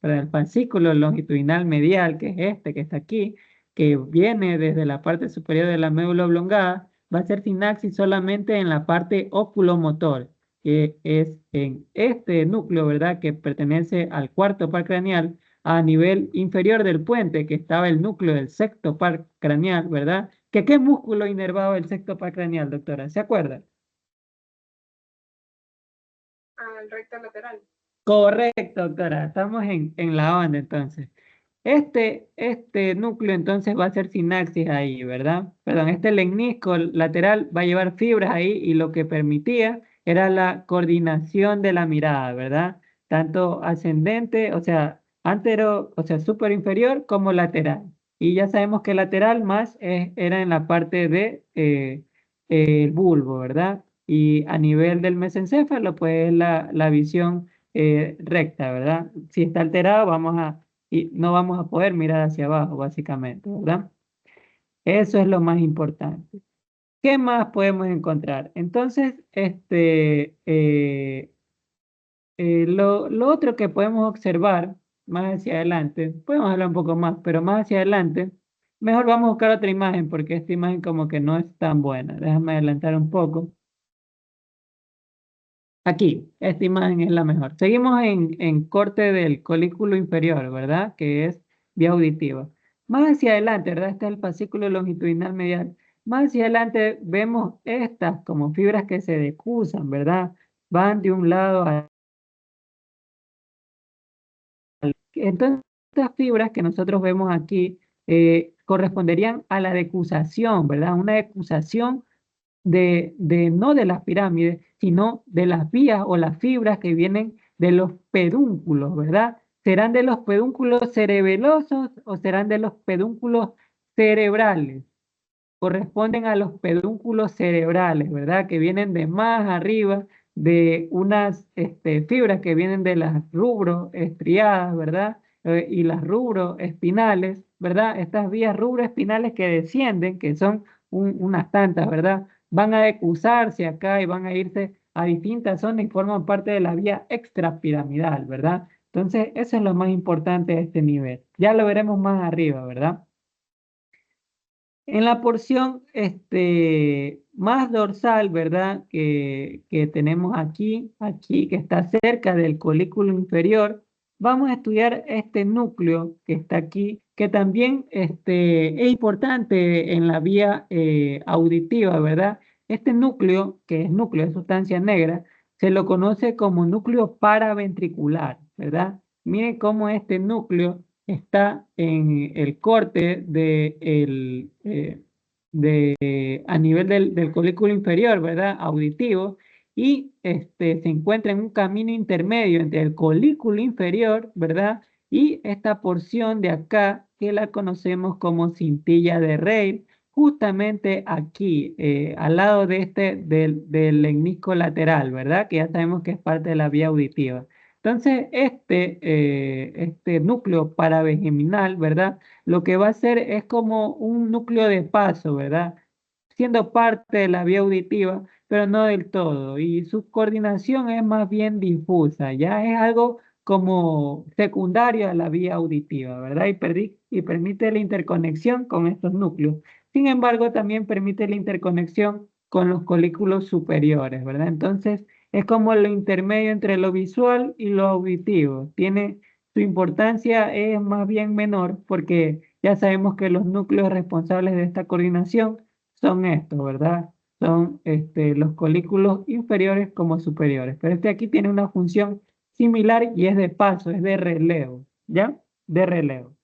el fascículo longitudinal medial, que es este que está aquí, que viene desde la parte superior de la médula oblongada, va a ser sinapsis solamente en la parte oculomotor, que es en este núcleo, ¿verdad? Que pertenece al cuarto par craneal, a nivel inferior del puente, que estaba el núcleo del sexto par craneal, ¿verdad? ¿Qué músculo inervaba el sexto par craneal, doctora? ¿Se acuerda? Al recto lateral. Correcto, doctora. Estamos en la onda entonces. Este núcleo entonces va a ser sinapsis ahí, ¿verdad? Perdón, este lecnisco lateral va a llevar fibras ahí y lo que permitía era la coordinación de la mirada, ¿verdad? Tanto ascendente, o sea, antero, o sea, superior inferior como lateral. Y ya sabemos que lateral más era en la parte de el bulbo, ¿verdad? Y a nivel del mesencéfalo, pues la visión recta, ¿verdad? Si está alterado, y no vamos a poder mirar hacia abajo, básicamente, ¿verdad? Eso es lo más importante. ¿Qué más podemos encontrar? Entonces, lo otro que podemos observar más hacia adelante, podemos hablar un poco más, pero más hacia adelante, mejor vamos a buscar otra imagen porque esta imagen como que no es tan buena. Déjame adelantar un poco. Aquí, esta imagen es la mejor. Seguimos en corte del colículo inferior, ¿verdad? Que es vía auditiva. Más hacia adelante, ¿verdad? Este es el fascículo longitudinal medial. Más hacia adelante vemos estas como fibras que se decusan, ¿verdad? Van de un lado a... Entonces, estas fibras que nosotros vemos aquí corresponderían a la decusación, ¿verdad? Una decusación no de las pirámides, sino de las vías o las fibras que vienen de los pedúnculos, ¿verdad? ¿Serán de los pedúnculos cerebelosos o serán de los pedúnculos cerebrales? Corresponden a los pedúnculos cerebrales, ¿verdad? Que vienen de más arriba, de unas fibras que vienen de las rubros estriadas, ¿verdad? Y las rubros espinales, ¿verdad? Estas vías rubroespinales que descienden, que son unas tantas, ¿verdad? Van a decusarse acá y van a irse a distintas zonas y forman parte de la vía extrapiramidal, ¿verdad? Entonces, eso es lo más importante de este nivel. Ya lo veremos más arriba, ¿verdad? En la porción más dorsal, ¿verdad? Que tenemos aquí, que está cerca del colículo inferior, vamos a estudiar este núcleo que está aquí, que también es importante en la vía auditiva, ¿verdad? Este núcleo, que es núcleo de sustancia negra, se lo conoce como núcleo paraventricular, ¿verdad? Miren cómo este núcleo está en el corte a nivel del colículo inferior, ¿verdad? Auditivo y se encuentra en un camino intermedio entre el colículo inferior, ¿verdad? Y esta porción de acá que la conocemos como cintilla de Rey, justamente aquí, al lado de del lenguisco lateral, ¿verdad? Que ya sabemos que es parte de la vía auditiva. Entonces, este núcleo paravegeminal, ¿verdad? Lo que va a hacer es como un núcleo de paso, ¿verdad? Siendo parte de la vía auditiva, pero no del todo. Y su coordinación es más bien difusa, ya es algo como secundario a la vía auditiva, ¿verdad? Y permite la interconexión con estos núcleos. Sin embargo, también permite la interconexión con los colículos superiores, ¿verdad? Entonces, es como lo intermedio entre lo visual y lo auditivo. Su importancia es más bien menor porque ya sabemos que los núcleos responsables de esta coordinación son estos, ¿verdad? Son los colículos inferiores como superiores. Pero este aquí tiene una función similar y es de paso, es de relevo, ¿ya? De relevo.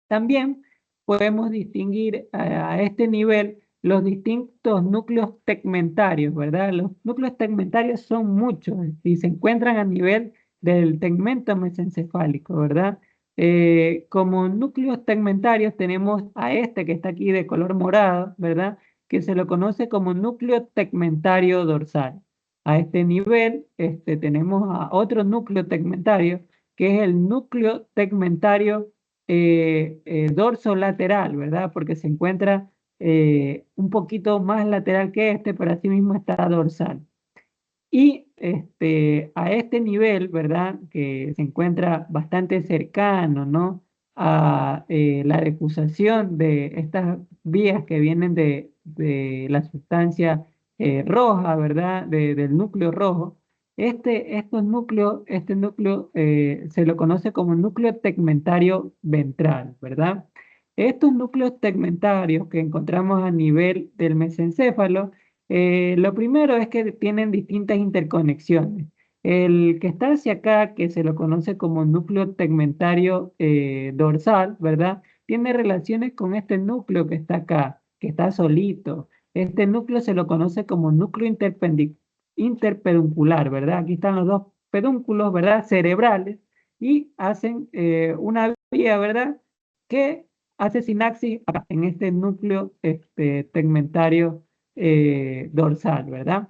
También podemos distinguir a este nivel los distintos núcleos tegmentarios, ¿verdad? Los núcleos tegmentarios son muchos y se encuentran a nivel del tegmento mesencefálico, ¿verdad? Como núcleos tegmentarios tenemos a este que está aquí de color morado, ¿verdad? Que se lo conoce como núcleo tegmentario dorsal. A este nivel tenemos a otro núcleo tegmentario que es el núcleo tegmentario dorso lateral, ¿verdad? Porque se encuentra un poquito más lateral que este, pero asimismo está dorsal. Y a este nivel, ¿verdad? Que se encuentra bastante cercano, ¿no? A la decusación de estas vías que vienen de la sustancia roja, ¿verdad? Del núcleo rojo. Este núcleo se lo conoce como núcleo tegmentario ventral, ¿verdad? Estos núcleos tegmentarios que encontramos a nivel del mesencéfalo lo primero es que tienen distintas interconexiones. El que está hacia acá, que se lo conoce como núcleo tegmentario dorsal, ¿verdad? Tiene relaciones con este núcleo que está acá, que está solito. Este núcleo se lo conoce como núcleo interpeduncular, ¿verdad? Aquí están los dos pedúnculos, ¿verdad? Cerebrales y hacen una vía, ¿verdad? Que hace sinapsis acá, en este núcleo tegmentario dorsal, ¿verdad?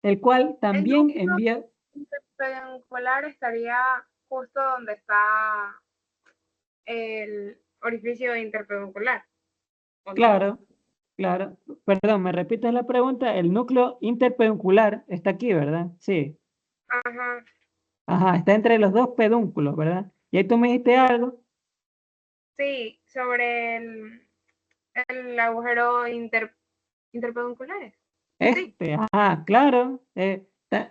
El cual El también núcleo envía, interpedunculares estaría justo donde está el orificio interpeduncular. ¿O no? claro, claro, perdón, me repites la pregunta, el núcleo interpeduncular está aquí, ¿verdad? Sí, Ajá, ajá, está entre los dos pedúnculos, ¿verdad? Y ahí tú me dijiste algo, sí, sobre el agujero interpedunculares. Sí, ajá, claro,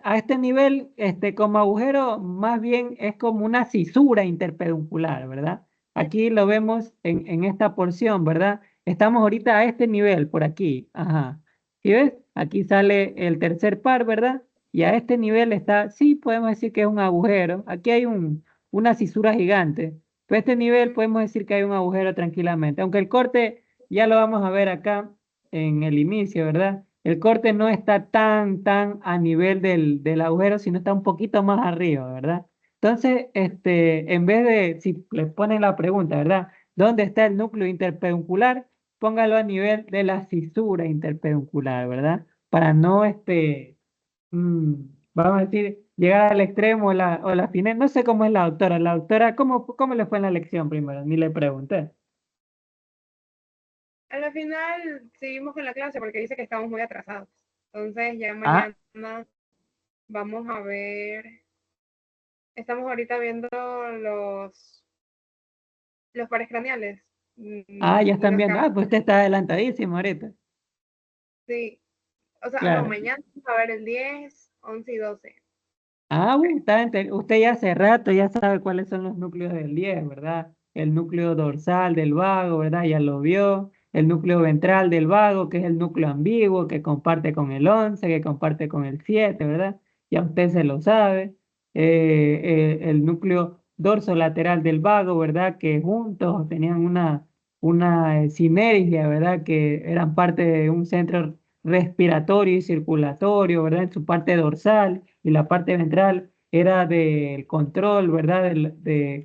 a este nivel, como agujero, más bien es como una cisura interpeduncular, ¿verdad? Aquí lo vemos en esta porción, ¿verdad? Estamos ahorita a este nivel, por aquí, ajá. ¿Sí ves? Aquí sale el tercer par, ¿verdad? Y a este nivel está, sí, podemos decir que es un agujero. Aquí hay una cisura gigante. Pero a este nivel podemos decir que hay un agujero tranquilamente. Aunque el corte ya lo vamos a ver acá en el inicio, ¿verdad? El corte no está tan a nivel del agujero, sino está un poquito más arriba, ¿verdad? Entonces, en vez de, si les ponen la pregunta, ¿verdad? ¿Dónde está el núcleo interpeduncular? Póngalo a nivel de la fisura interpeduncular, ¿verdad? Para no, mm, vamos a decir, llegar al extremo o la final. No sé cómo es la doctora. La doctora, ¿cómo le fue en la lección primero? Ni le pregunté. a la final seguimos con la clase porque dice que estamos muy atrasados. Entonces ya Ah, mañana vamos a ver, estamos ahorita viendo los pares craneales. ya Y están nos viendo. quedamos, Ah, pues usted está adelantadísimo ahorita. sí, o sea, no, Claro. mañana vamos a ver el 10, 11 y 12. Usted ya hace rato ya sabe cuáles son los núcleos del 10, ¿verdad? El núcleo dorsal del vago, ¿verdad? Ya lo vio. El núcleo ventral del vago, que es el núcleo ambiguo, que comparte con el 11, que comparte con el 7, ¿verdad? Ya usted se lo sabe. El núcleo dorsolateral del vago, ¿verdad? Que juntos tenían una sinergia, ¿verdad? Que eran parte de un centro respiratorio y circulatorio, ¿verdad? En su parte dorsal y la parte ventral era del control, ¿verdad?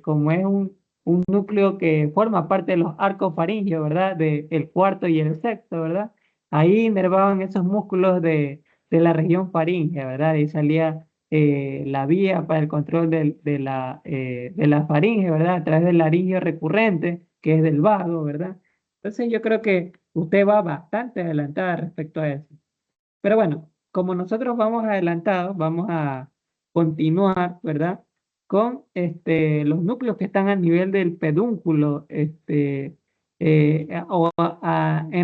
Como es un núcleo que forma parte de los arcos faringeos, ¿verdad? El cuarto y el sexto, ¿verdad? Ahí inervaban esos músculos de la región faríngea, ¿verdad? Y salía la vía para el control de la faringe, ¿verdad? A través del laringio recurrente, que es del vago, ¿verdad? Entonces yo creo que usted va bastante adelantada respecto a eso. Pero bueno, como nosotros vamos adelantados, vamos a continuar, ¿verdad? Con los núcleos que están a nivel del pedúnculo, en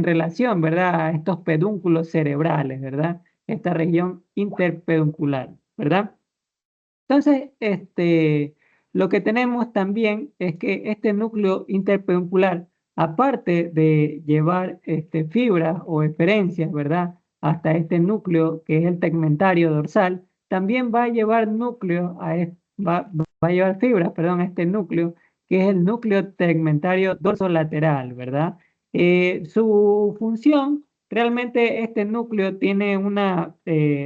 relación, ¿verdad? A estos pedúnculos cerebrales, ¿verdad? Esta región interpeduncular, ¿verdad? Entonces, lo que tenemos también es que este núcleo interpeduncular, aparte de llevar fibras o eferencias, ¿verdad? Hasta este núcleo que es el tegmentario dorsal, también va a llevar va a llevar fibras, perdón, a este núcleo, que es el núcleo tegmentario dorsolateral, ¿verdad? Su función. Realmente este núcleo tiene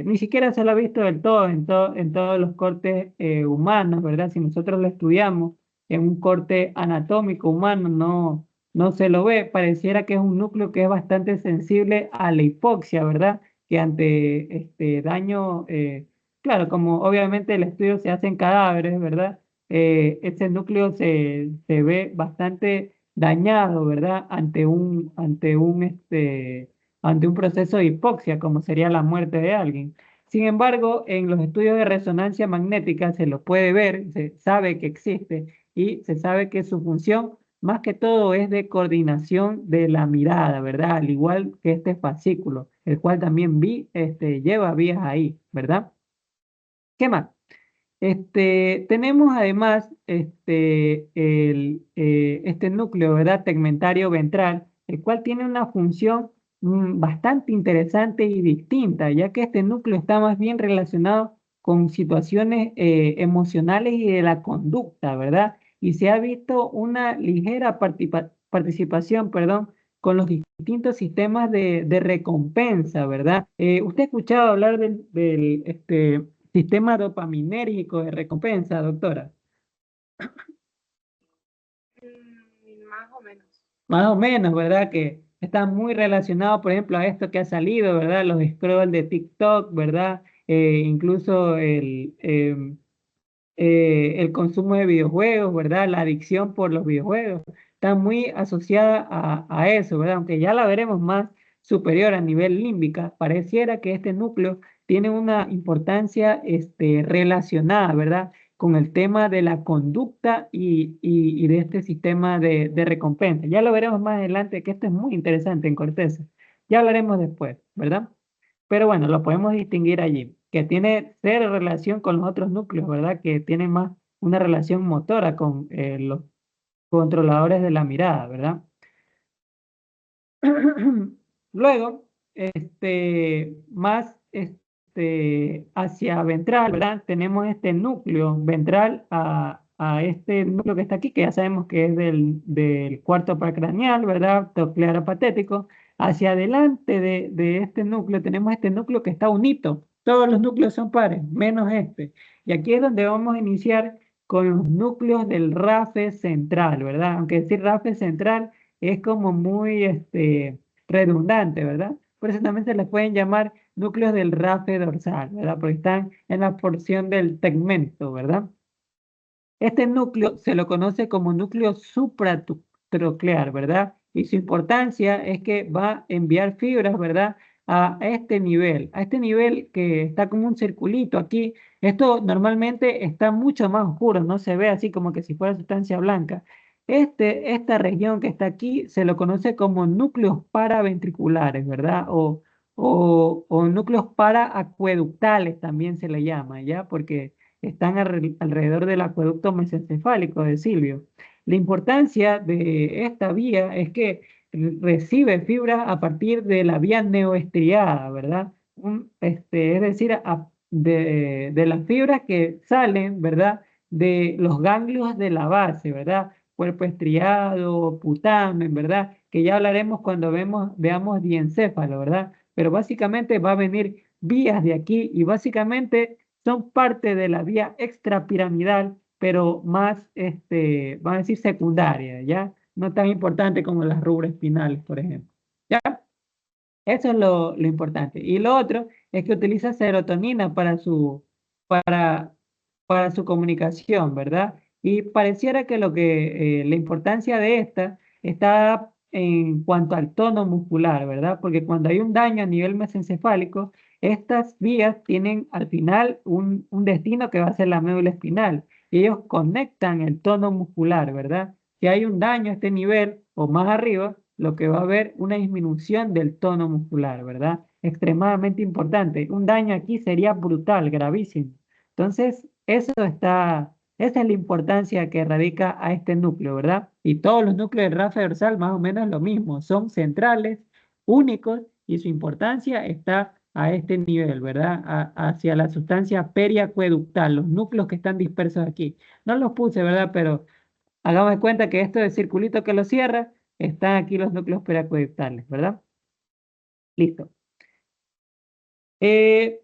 ni siquiera se lo ha visto del todo en todos los cortes humanos, ¿verdad? Si nosotros lo estudiamos en un corte anatómico humano, no se lo ve. Pareciera que es un núcleo que es bastante sensible a la hipoxia, ¿verdad? Que ante este daño, claro, como obviamente el estudio se hace en cadáveres, ¿verdad? Ese núcleo se ve bastante dañado, ¿verdad? Ante un proceso de hipoxia, como sería la muerte de alguien. Sin embargo, en los estudios de resonancia magnética se lo puede ver, se sabe que existe y se sabe que su función más que todo es de coordinación de la mirada, ¿verdad? Al igual que este fascículo, el cual también lleva vías ahí, ¿verdad? ¿Qué más? Tenemos además este núcleo, ¿verdad? Tegmentario ventral, el cual tiene una función bastante interesante y distinta, ya que este núcleo está más bien relacionado con situaciones emocionales y de la conducta, ¿verdad? Y se ha visto una ligera participación, perdón, con los distintos sistemas de recompensa, ¿verdad? ¿Usted ha escuchado hablar del sistema dopaminérgico de recompensa, doctora? Más o menos. Más o menos, ¿verdad? Que está muy relacionado, por ejemplo, a esto que ha salido, ¿verdad? Los scrolls de TikTok, ¿verdad? Incluso el consumo de videojuegos, ¿verdad? La adicción por los videojuegos está muy asociada a eso, ¿verdad? Aunque ya la veremos más superior a nivel límbica, pareciera que este núcleo tiene una importancia relacionada, ¿verdad? Con el tema de la conducta y de este sistema de recompensa. Ya lo veremos más adelante, que esto es muy interesante en corteza. Ya hablaremos después, ¿verdad? Pero bueno, lo podemos distinguir allí, que tiene cero relación con los otros núcleos, ¿verdad? Que tienen más una relación motora con los controladores de la mirada, ¿verdad? Luego, más hacia ventral, ¿verdad? Tenemos este núcleo ventral a este núcleo que está aquí, que ya sabemos que es del cuarto paracraneal, ¿verdad? Toclear patético. Hacia adelante de este núcleo tenemos este núcleo que está unito. Todos los núcleos son pares, menos este. Y aquí es donde vamos a iniciar con los núcleos del RAFE central, ¿verdad? Aunque decir RAFE central es como muy redundante, ¿verdad? Por eso también se les pueden llamar núcleos del rafe dorsal, ¿verdad? Porque están en la porción del tegmento, ¿verdad? Este núcleo se lo conoce como núcleo supratroclear, ¿verdad? Y su importancia es que va a enviar fibras, ¿verdad? A este nivel que está como un circulito aquí. Esto normalmente está mucho más oscuro, no se ve así como que si fuera sustancia blanca. Esta región que está aquí se lo conoce como núcleos paraventriculares, ¿verdad? O núcleos paraacueductales también se le llama, ¿ya? Porque están alrededor del acueducto mesencefálico de Silvio. La importancia de esta vía es que recibe fibra a partir de la vía neoestriada, ¿verdad? Es decir, de las fibras que salen, ¿verdad? De los ganglios de la base, ¿verdad? Cuerpo estriado, putamen, ¿verdad? Que ya hablaremos cuando veamos diencéfalo, ¿verdad? Pero básicamente va a venir vías de aquí y básicamente son parte de la vía extrapiramidal, pero más, van a decir secundaria, ¿ya? No tan importante como las rubras espinales, por ejemplo. ¿Ya? Eso es lo importante. Y lo otro es que utiliza serotonina para su comunicación, ¿verdad? Y pareciera que la importancia de esta está en cuanto al tono muscular, ¿verdad? Porque cuando hay un daño a nivel mesencefálico, estas vías tienen al final un destino que va a ser la médula espinal. Y ellos conectan el tono muscular, ¿verdad? Si hay un daño a este nivel o más arriba, lo que va a haber una disminución del tono muscular, ¿verdad? Extremadamente importante. Un daño aquí sería brutal, gravísimo. Entonces, esa es la importancia que radica a este núcleo, ¿verdad? Y todos los núcleos del rafe dorsal más o menos lo mismo, son centrales, únicos, y su importancia está a este nivel, ¿verdad? Hacia la sustancia periacueductal, los núcleos que están dispersos aquí. No los puse, ¿verdad? Pero hagamos de cuenta que esto del circulito que lo cierra, están aquí los núcleos periacueductales, ¿verdad? Listo.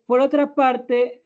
Por otra parte,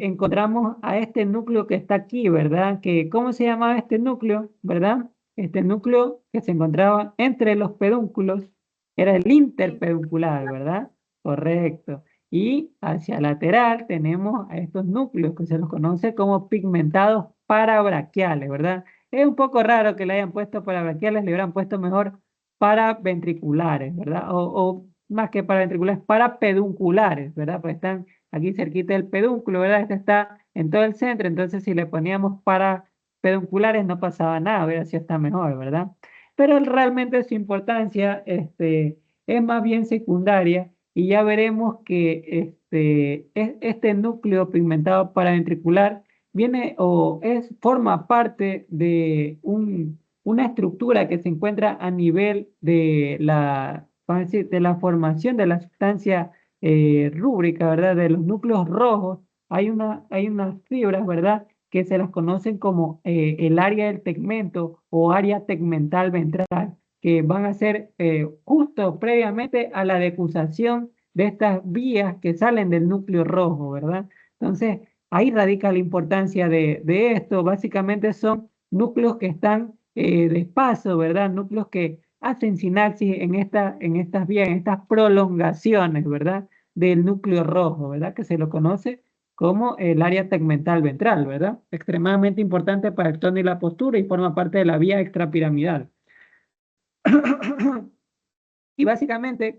encontramos a este núcleo que está aquí, ¿verdad? ¿Cómo se llamaba este núcleo, verdad? Este núcleo que se encontraba entre los pedúnculos era el interpeduncular, ¿verdad? Correcto. Y hacia lateral tenemos a estos núcleos que se los conoce como pigmentados parabraquiales, ¿verdad? Es un poco raro que le hayan puesto parabraquiales, le hubieran puesto mejor paraventriculares, ¿verdad? O más que paraventriculares, parapedunculares, ¿verdad? Pues están aquí cerquita del pedúnculo, ¿verdad? Este está en todo el centro, entonces si le poníamos parapedunculares no pasaba nada, hubiera sido hasta mejor, ¿verdad? Pero realmente su importancia, es más bien secundaria y ya veremos que este núcleo pigmentado paraventricular forma parte de una estructura que se encuentra a nivel vamos a decir, de la formación de la sustancia rúbrica, ¿verdad? De los núcleos rojos, hay unas fibras, ¿verdad? Que se las conocen como el área del tegmento o área tegmental ventral, que van a ser justo previamente a la decusación de estas vías que salen del núcleo rojo, ¿verdad? Entonces, ahí radica la importancia de esto. Básicamente son núcleos que están de paso, ¿verdad? Núcleos que hacen sinapsis en estas vías, en estas prolongaciones, ¿verdad? Del núcleo rojo, ¿verdad? Que se lo conoce como el área tegmental ventral, ¿verdad? Extremadamente importante para el tono y la postura y forma parte de la vía extrapiramidal. Y básicamente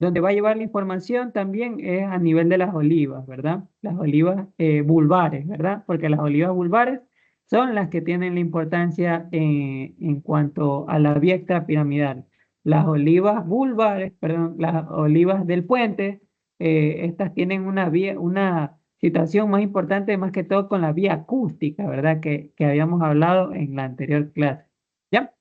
donde va a llevar la información también es a nivel de las olivas, ¿verdad? Las olivas vulvares, ¿verdad? Porque las olivas vulvares son las que tienen la importancia en cuanto a la vía extrapiramidal. Las olivas vulvares, perdón, las olivas del puente, estas tienen una situación más importante más que todo con la vía acústica, ¿verdad? Que habíamos hablado en la anterior clase. ¿Ya?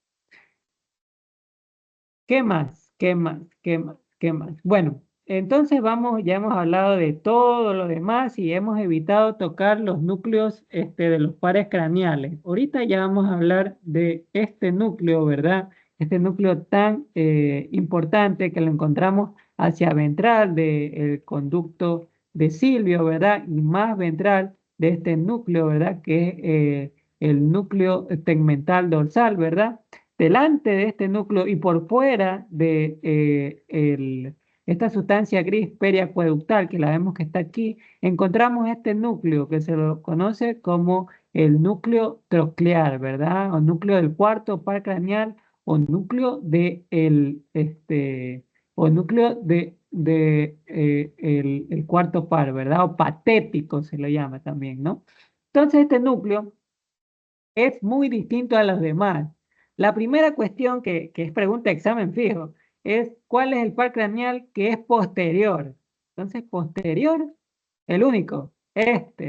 ¿Qué más? ¿Qué más? ¿Qué más? ¿Qué más? Bueno, entonces ya hemos hablado de todo lo demás y hemos evitado tocar los núcleos de los pares craneales. Ahorita ya vamos a hablar de este núcleo, ¿verdad? Este núcleo tan importante que lo encontramos hacia ventral del conducto de Silvio, ¿verdad? Y más ventral de este núcleo, ¿verdad? Que es el núcleo tegmental dorsal, ¿verdad? Delante de este núcleo y por fuera de esta sustancia gris periacueductal, que la vemos que está aquí, encontramos este núcleo que se lo conoce como el núcleo troclear, ¿verdad? O núcleo del cuarto par craneal o núcleo el cuarto par, ¿verdad? O patético se lo llama también, ¿no? Entonces este núcleo es muy distinto a los demás. La primera cuestión que es pregunta de examen fijo es ¿cuál es el par craneal que es posterior? Entonces, posterior, el único.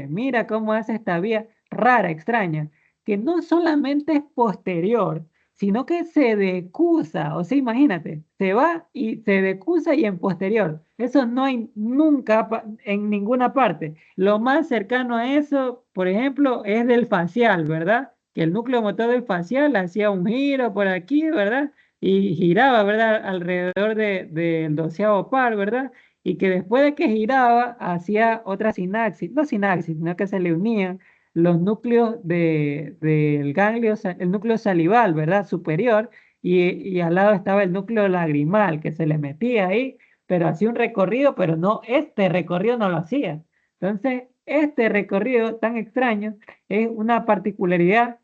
Mira cómo hace esta vía rara, extraña, que no solamente es posterior, sino que se decusa. O sea, imagínate, se va y se decusa y en posterior. Eso no hay nunca en ninguna parte. Lo más cercano a eso, por ejemplo, es del facial, ¿verdad? Que el núcleo motor del facial hacía un giro por aquí, ¿verdad? Y giraba, ¿verdad? Alrededor del doceavo par, ¿verdad? Y que después de que giraba hacía otra sinapsis, no sinapsis, sino que se le unían los núcleos del ganglio, el núcleo salival, ¿verdad? Superior, y al lado estaba el núcleo lagrimal, que se le metía ahí, pero hacía un recorrido, pero no, este recorrido no lo hacía. Entonces, este recorrido tan extraño es una particularidad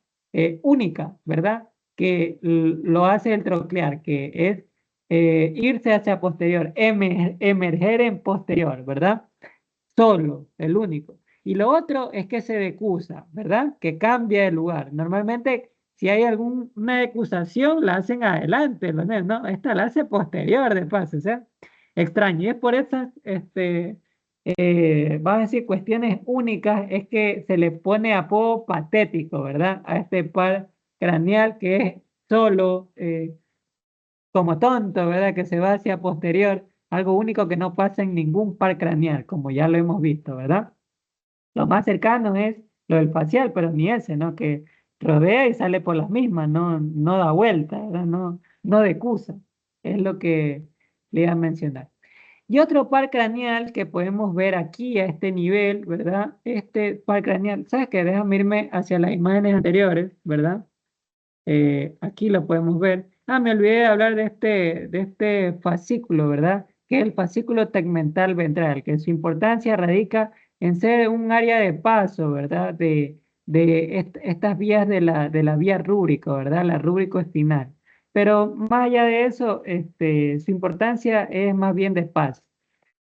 única, ¿verdad? Que lo hace el troclear, que es irse hacia posterior, emerger en posterior, ¿verdad? Solo, el único. Y lo otro es que se decusa, ¿verdad? Que cambia de lugar. Normalmente, si hay alguna decusación, la hacen adelante, ¿no? Esta la hace posterior, de paso, o sea, extraño. Y es por esas, vamos a decir, cuestiones únicas, es que se le pone apodo patético, ¿verdad? A este par craneal que es solo, como tonto, ¿verdad? Que se va hacia posterior, algo único que no pasa en ningún par craneal, como ya lo hemos visto, ¿verdad? Lo más cercano es lo del facial, pero ni ese, ¿no? Que rodea y sale por las mismas, no, no da vuelta, ¿verdad? No, no decusa, es lo que le iba a mencionar. Y otro par craneal que podemos ver aquí a este nivel, ¿verdad? Este par craneal, ¿sabes qué? Déjame irme hacia las imágenes anteriores, ¿verdad? Aquí lo podemos ver. Ah, me olvidé de hablar de este fascículo, ¿verdad? Que es el fascículo tegmental ventral, que su importancia radica en ser un área de paso, ¿verdad? De estas vías de la vía rúbrica, ¿verdad? La rúbrico espinal. Pero más allá de eso, su importancia es más bien de paso.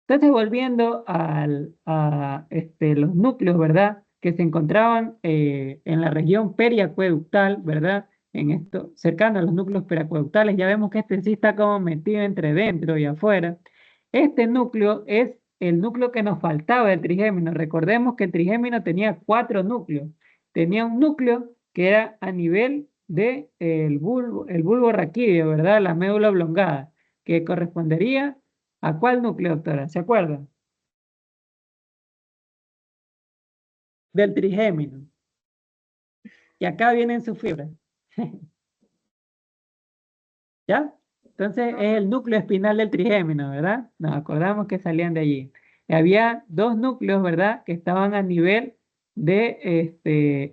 Entonces, volviendo a los núcleos, ¿verdad? Que se encontraban en la región periacueductal, ¿verdad? En esto, cercano a los núcleos periacueductales, ya vemos que este sí está como metido entre dentro y afuera. Este núcleo es el núcleo que nos faltaba del trigémino. Recordemos que el trigémino tenía 4 núcleos. Tenía un núcleo que era a nivel de el bulbo raquídeo, ¿verdad? La médula oblongada, que correspondería ¿a cuál núcleo, doctora? ¿Se acuerda? Del trigémino. Y acá vienen sus fibras. ¿Ya? Entonces es el núcleo espinal del trigémino, ¿verdad? Nos acordamos que salían de allí. Y había 2 núcleos, ¿verdad? Que estaban a nivel de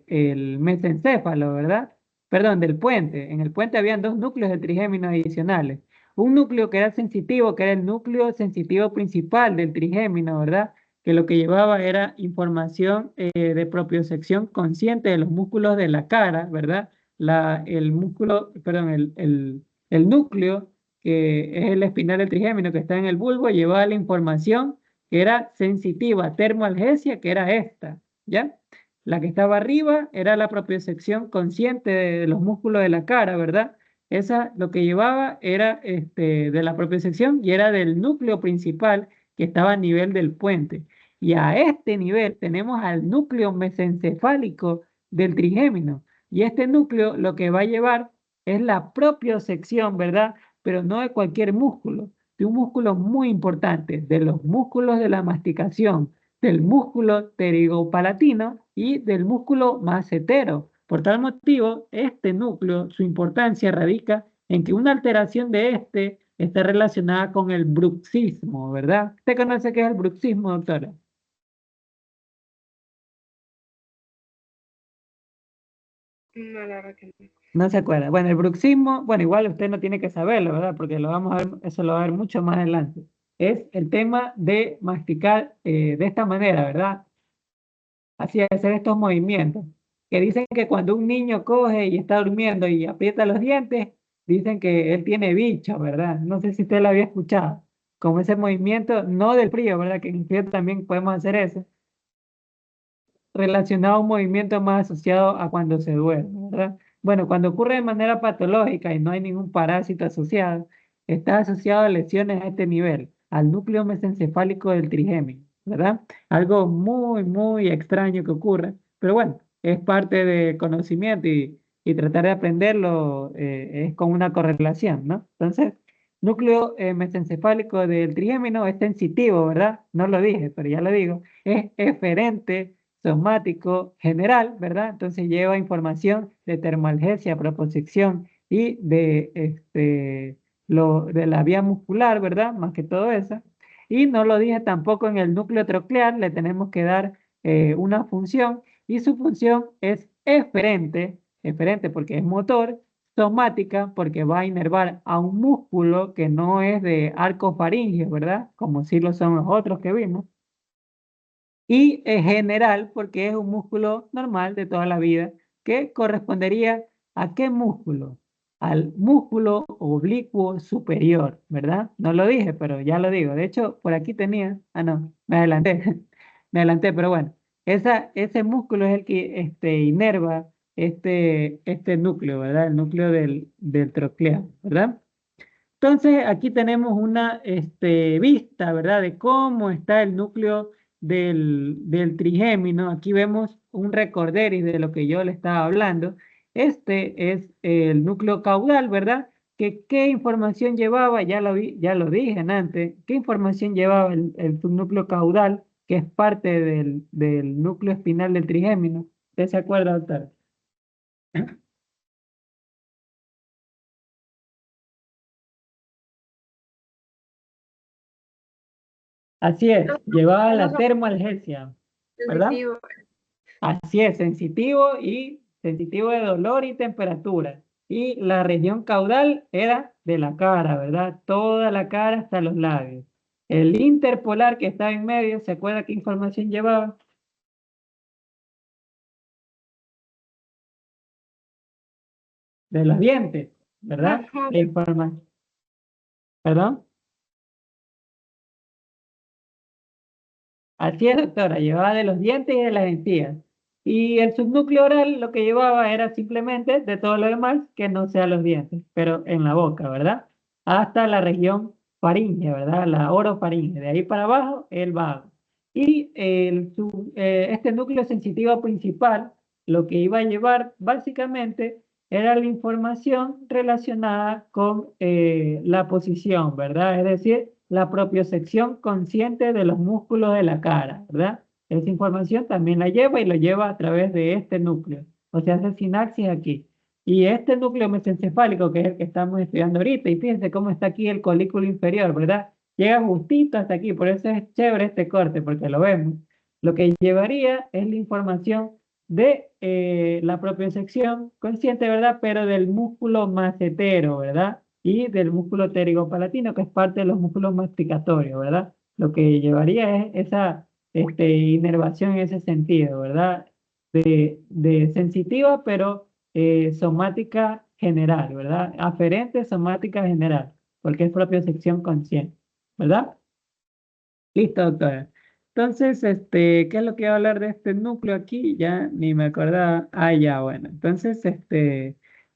el mesencéfalo, ¿verdad? Perdón, del puente. En el puente habían 2 núcleos de trigémino adicionales. Un núcleo que era sensitivo, que era el núcleo sensitivo principal del trigémino, ¿verdad? Que lo que llevaba era información de propiocepción consciente de los músculos de la cara, ¿verdad? El músculo, perdón, el núcleo, que es el espinal del trigémino que está en el bulbo, llevaba la información que era sensitiva, termoalgesia, que era esta, ¿ya? La que estaba arriba era la propiocepción consciente de los músculos de la cara, ¿verdad? Esa lo que llevaba era de la propiocepción y era del núcleo principal que estaba a nivel del puente. Y a este nivel tenemos al núcleo mesencefálico del trigémino. Y este núcleo lo que va a llevar es la propiocepción, ¿verdad? Pero no de cualquier músculo, de un músculo muy importante, de los músculos de la masticación, del músculo pterigopalatino y del músculo macetero. Por tal motivo, este núcleo, su importancia radica en que una alteración de este está relacionada con el bruxismo, ¿verdad? ¿Usted conoce qué es el bruxismo, doctora? No, la verdad que no. No se acuerda. Bueno, el bruxismo, bueno, igual usted no tiene que saberlo, ¿verdad? Porque lo vamos a ver, eso lo va a ver mucho más adelante. Es el tema de masticar de esta manera, ¿verdad? Así hacer estos movimientos. Que dicen que cuando un niño coge y está durmiendo y aprieta los dientes, dicen que él tiene bicho, ¿verdad? No sé si usted lo había escuchado. Como ese movimiento, no del frío, ¿verdad? Que en el frío también podemos hacer eso relacionado a un movimiento más asociado a cuando se duerme, ¿verdad? Bueno, cuando ocurre de manera patológica y no hay ningún parásito asociado, está asociado a lesiones a este nivel, al núcleo mesencefálico del trigémino. ¿verdad? Algo muy, muy extraño que ocurre, pero bueno, es parte del conocimiento y tratar de aprenderlo es con una correlación, ¿no? Entonces, núcleo mesencefálico del trigémino es sensitivo, ¿verdad? No lo dije, pero ya lo digo, es eferente, somático, general, ¿verdad? Entonces lleva información de termalgesia, proposición y de, de la vía muscular, ¿verdad? Más que todo eso. Y no lo dije tampoco en el núcleo troclear, le tenemos que dar una función y su función es eferente, eferente porque es motor, somática porque va a inervar a un músculo que no es de arco faríngeo, ¿verdad? Como sí lo son los otros que vimos. Y en general porque es un músculo normal de toda la vida que correspondería ¿a qué músculo? Al músculo oblicuo superior, ¿verdad? No lo dije, pero ya lo digo. De hecho, por aquí tenía, no, me adelanté, me adelanté, pero bueno, ese músculo es el que inerva este núcleo, ¿verdad? El núcleo del troclear, ¿verdad? Entonces, aquí tenemos una vista, ¿verdad? De cómo está el núcleo del trigémino. Aquí vemos un recorderis de lo que yo le estaba hablando. Este es el núcleo caudal, ¿verdad? ¿Qué información llevaba? Ya lo dije antes. ¿Qué información llevaba el subnúcleo caudal, que es parte del núcleo espinal del trigémino? ¿Usted se acuerda, doctor? Así es, Los llevaba músculos la son termalgesia, ¿verdad? sensitivos. Así es, sensitivo de dolor y temperatura. Y la región caudal era de la cara, ¿verdad? Toda la cara hasta los labios. El interpolar que estaba en medio, ¿se acuerda qué información llevaba? De los dientes, ¿verdad? Ujú. La información, perdón. Así es, doctora, llevaba de los dientes y de las encías. Y el subnúcleo oral lo que llevaba era simplemente de todo lo demás que no sea los dientes, pero en la boca, ¿verdad? Hasta la región faríngea, ¿verdad? La orofaringe. De ahí para abajo, el vago. Y este núcleo sensitivo principal lo que iba a llevar básicamente era la información relacionada con la posición, ¿verdad? Es decir, la propiocepción consciente de los músculos de la cara, ¿verdad? Esa información también la lleva y lo lleva a través de este núcleo. O sea, hace sinapsis aquí. Y este núcleo mesencefálico, que es el que estamos estudiando ahorita, y fíjense cómo está aquí el colículo inferior, ¿verdad? Llega justito hasta aquí, por eso es chévere este corte, porque lo vemos. Lo que llevaría es la información de la propiocepción consciente, ¿verdad? Pero del músculo macetero, ¿verdad? Y del músculo pterigopalatino, que es parte de los músculos masticatorios, ¿verdad? Lo que llevaría es esa inervación en ese sentido, ¿verdad? De sensitiva, pero somática general, ¿verdad? Aferente somática general, porque es propiocepción consciente, ¿verdad? Listo, doctora. Entonces, ¿qué es lo que voy a hablar de este núcleo aquí? Ya ni me acordaba. Ah, ya, bueno. Entonces,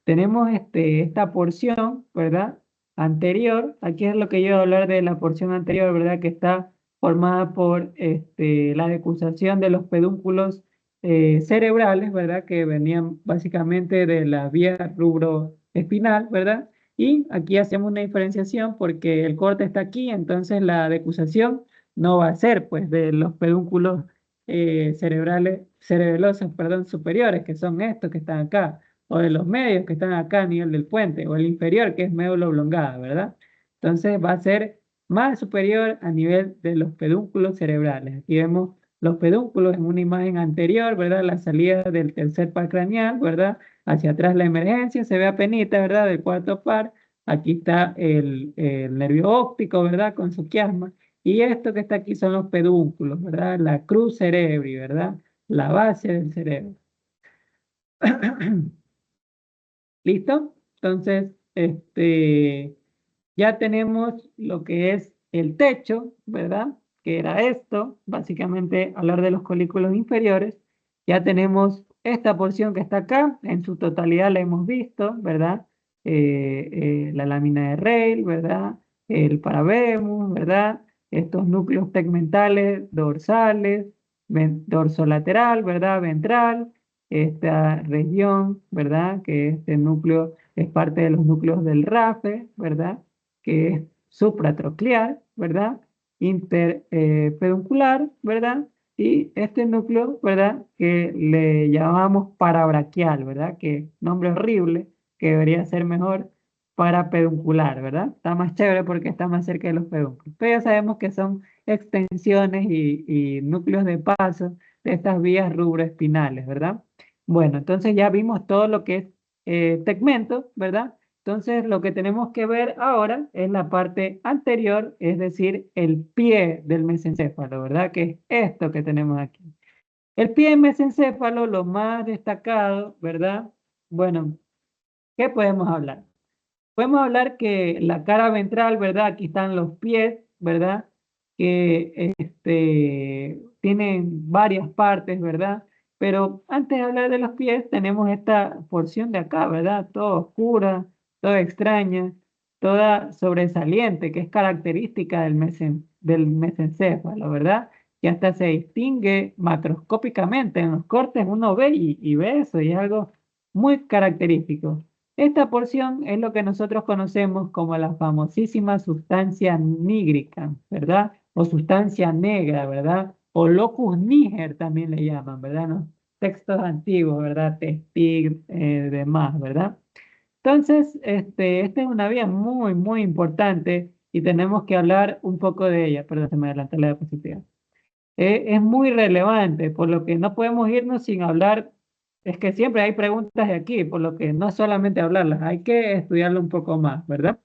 tenemos esta porción, ¿verdad? Anterior. Aquí es lo que yo voy a hablar de la porción anterior, ¿verdad? Que está formada por la decusación de los pedúnculos cerebrales, ¿verdad? Que venían básicamente de la vía rubroespinal, ¿verdad? Y aquí hacemos una diferenciación porque el corte está aquí, entonces la decusación no va a ser pues de los pedúnculos cerebelosos, perdón, superiores, que son estos que están acá, o de los medios que están acá a nivel del puente, o el inferior que es médula oblongada, ¿verdad? Entonces va a ser más superior a nivel de los pedúnculos cerebrales. Aquí vemos los pedúnculos en una imagen anterior, ¿verdad? La salida del tercer par craneal, ¿verdad? Hacia atrás la emergencia, se ve apenita, ¿verdad? Del cuarto par. Aquí está el nervio óptico, ¿verdad? Con su quiasma. Y esto que está aquí son los pedúnculos, ¿verdad? La cruz cerebri, ¿verdad? La base del cerebro. ¿Listo? Entonces, ya tenemos lo que es el techo, ¿verdad? Que era esto, básicamente hablar de los colículos inferiores. Ya tenemos esta porción que está acá, en su totalidad la hemos visto, ¿verdad? La lámina de Rayleigh, ¿verdad? El paravemus, ¿verdad? estos núcleos tegmentales, dorsales, dorsolateral, ¿verdad? Ventral, esta región, ¿verdad? Que este núcleo es parte de los núcleos del RAFE, ¿verdad? Que es supratroclear, ¿verdad? Interpeduncular, ¿verdad? Y este núcleo, ¿verdad? Que le llamamos parabraquial, ¿verdad? Que nombre horrible, que debería ser mejor parapeduncular, ¿verdad? Está más chévere porque está más cerca de los pedúnculos. Pero ya sabemos que son extensiones y núcleos de paso de estas vías rubroespinales, ¿verdad? Bueno, entonces ya vimos todo lo que es tegmento, ¿verdad? Entonces lo que tenemos que ver ahora es la parte anterior, es decir, el pie del mesencéfalo, ¿verdad? Que es esto que tenemos aquí. El pie del mesencéfalo, lo más destacado, ¿verdad? Bueno, ¿qué podemos hablar? Podemos hablar que la cara ventral, ¿verdad? Aquí están los pies, ¿verdad? Que tienen varias partes, ¿verdad? Pero antes de hablar de los pies, tenemos esta porción de acá, ¿verdad? Toda oscura, toda extraña, toda sobresaliente, que es característica del mesencéfalo, ¿verdad? Que hasta se distingue macroscópicamente. En los cortes uno ve y ve eso, y es algo muy característico. Esta porción es lo que nosotros conocemos como la famosísima sustancia nígrica, ¿verdad? O sustancia negra, ¿verdad? O locus niger también le llaman, ¿verdad? En los textos antiguos, ¿verdad? Testig, demás, ¿verdad? Entonces, esta es una vía muy, muy importante y tenemos que hablar un poco de ella. Perdón, se me adelantó la diapositiva. Es muy relevante, por lo que no podemos irnos sin hablar. Es que siempre hay preguntas de aquí, por lo que no solamente hablarlas, hay que estudiarlo un poco más, ¿verdad?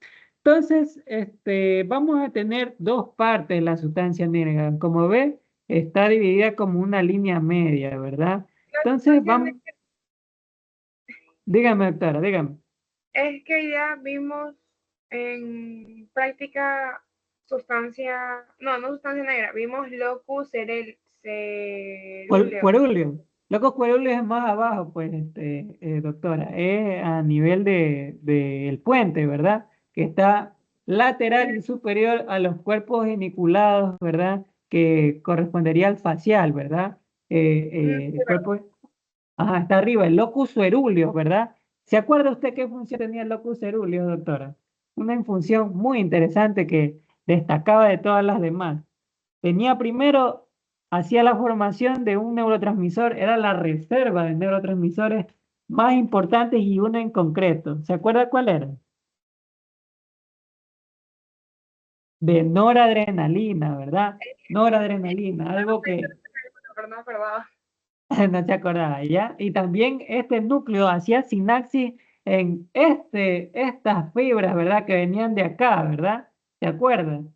Entonces, vamos a tener dos partes de la sustancia negra. Como ve, está dividida como una línea media, ¿verdad? La Entonces, sustancia vamos, dígame, doctora, dígame. es que ya vimos en práctica sustancia, no sustancia negra, vimos locus cerúleo. Cuerulio. Locos Cuerulio es más abajo, pues, doctora. Es a nivel del puente, ¿verdad? Que está lateral y superior a los cuerpos geniculados, ¿verdad? Que correspondería al facial, ¿verdad? El cuerpo, ajá, está arriba, el locus coeruleus, ¿verdad? ¿Se acuerda usted qué función tenía el locus coeruleus, doctora? Una función muy interesante que destacaba de todas las demás. Tenía primero, hacía la formación de un neurotransmisor, era la reserva de neurotransmisores más importantes y uno en concreto. ¿Se acuerda cuál era? De noradrenalina, ¿verdad? Noradrenalina, algo que Pero no me acordaba. no se acordaba, ¿ya? Y también este núcleo hacía sinapsis en estas fibras, ¿verdad? Que venían de acá, ¿verdad? ¿Se acuerdan?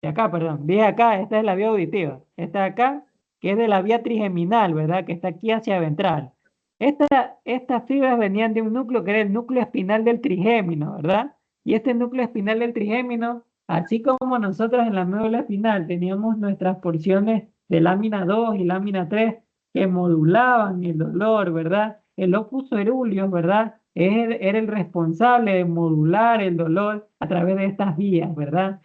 De acá, perdón, de acá, esta es la vía auditiva. Esta de acá, que es de la vía trigeminal, ¿verdad? Que está aquí hacia ventral. Estas fibras venían de un núcleo que era el núcleo espinal del trigémino, ¿verdad? Y este núcleo espinal del trigémino, así como nosotros en la médula espinal teníamos nuestras porciones de lámina 2 y lámina 3 que modulaban el dolor, ¿verdad? El locus coeruleus, ¿verdad? Era el responsable de modular el dolor a través de estas vías, ¿verdad?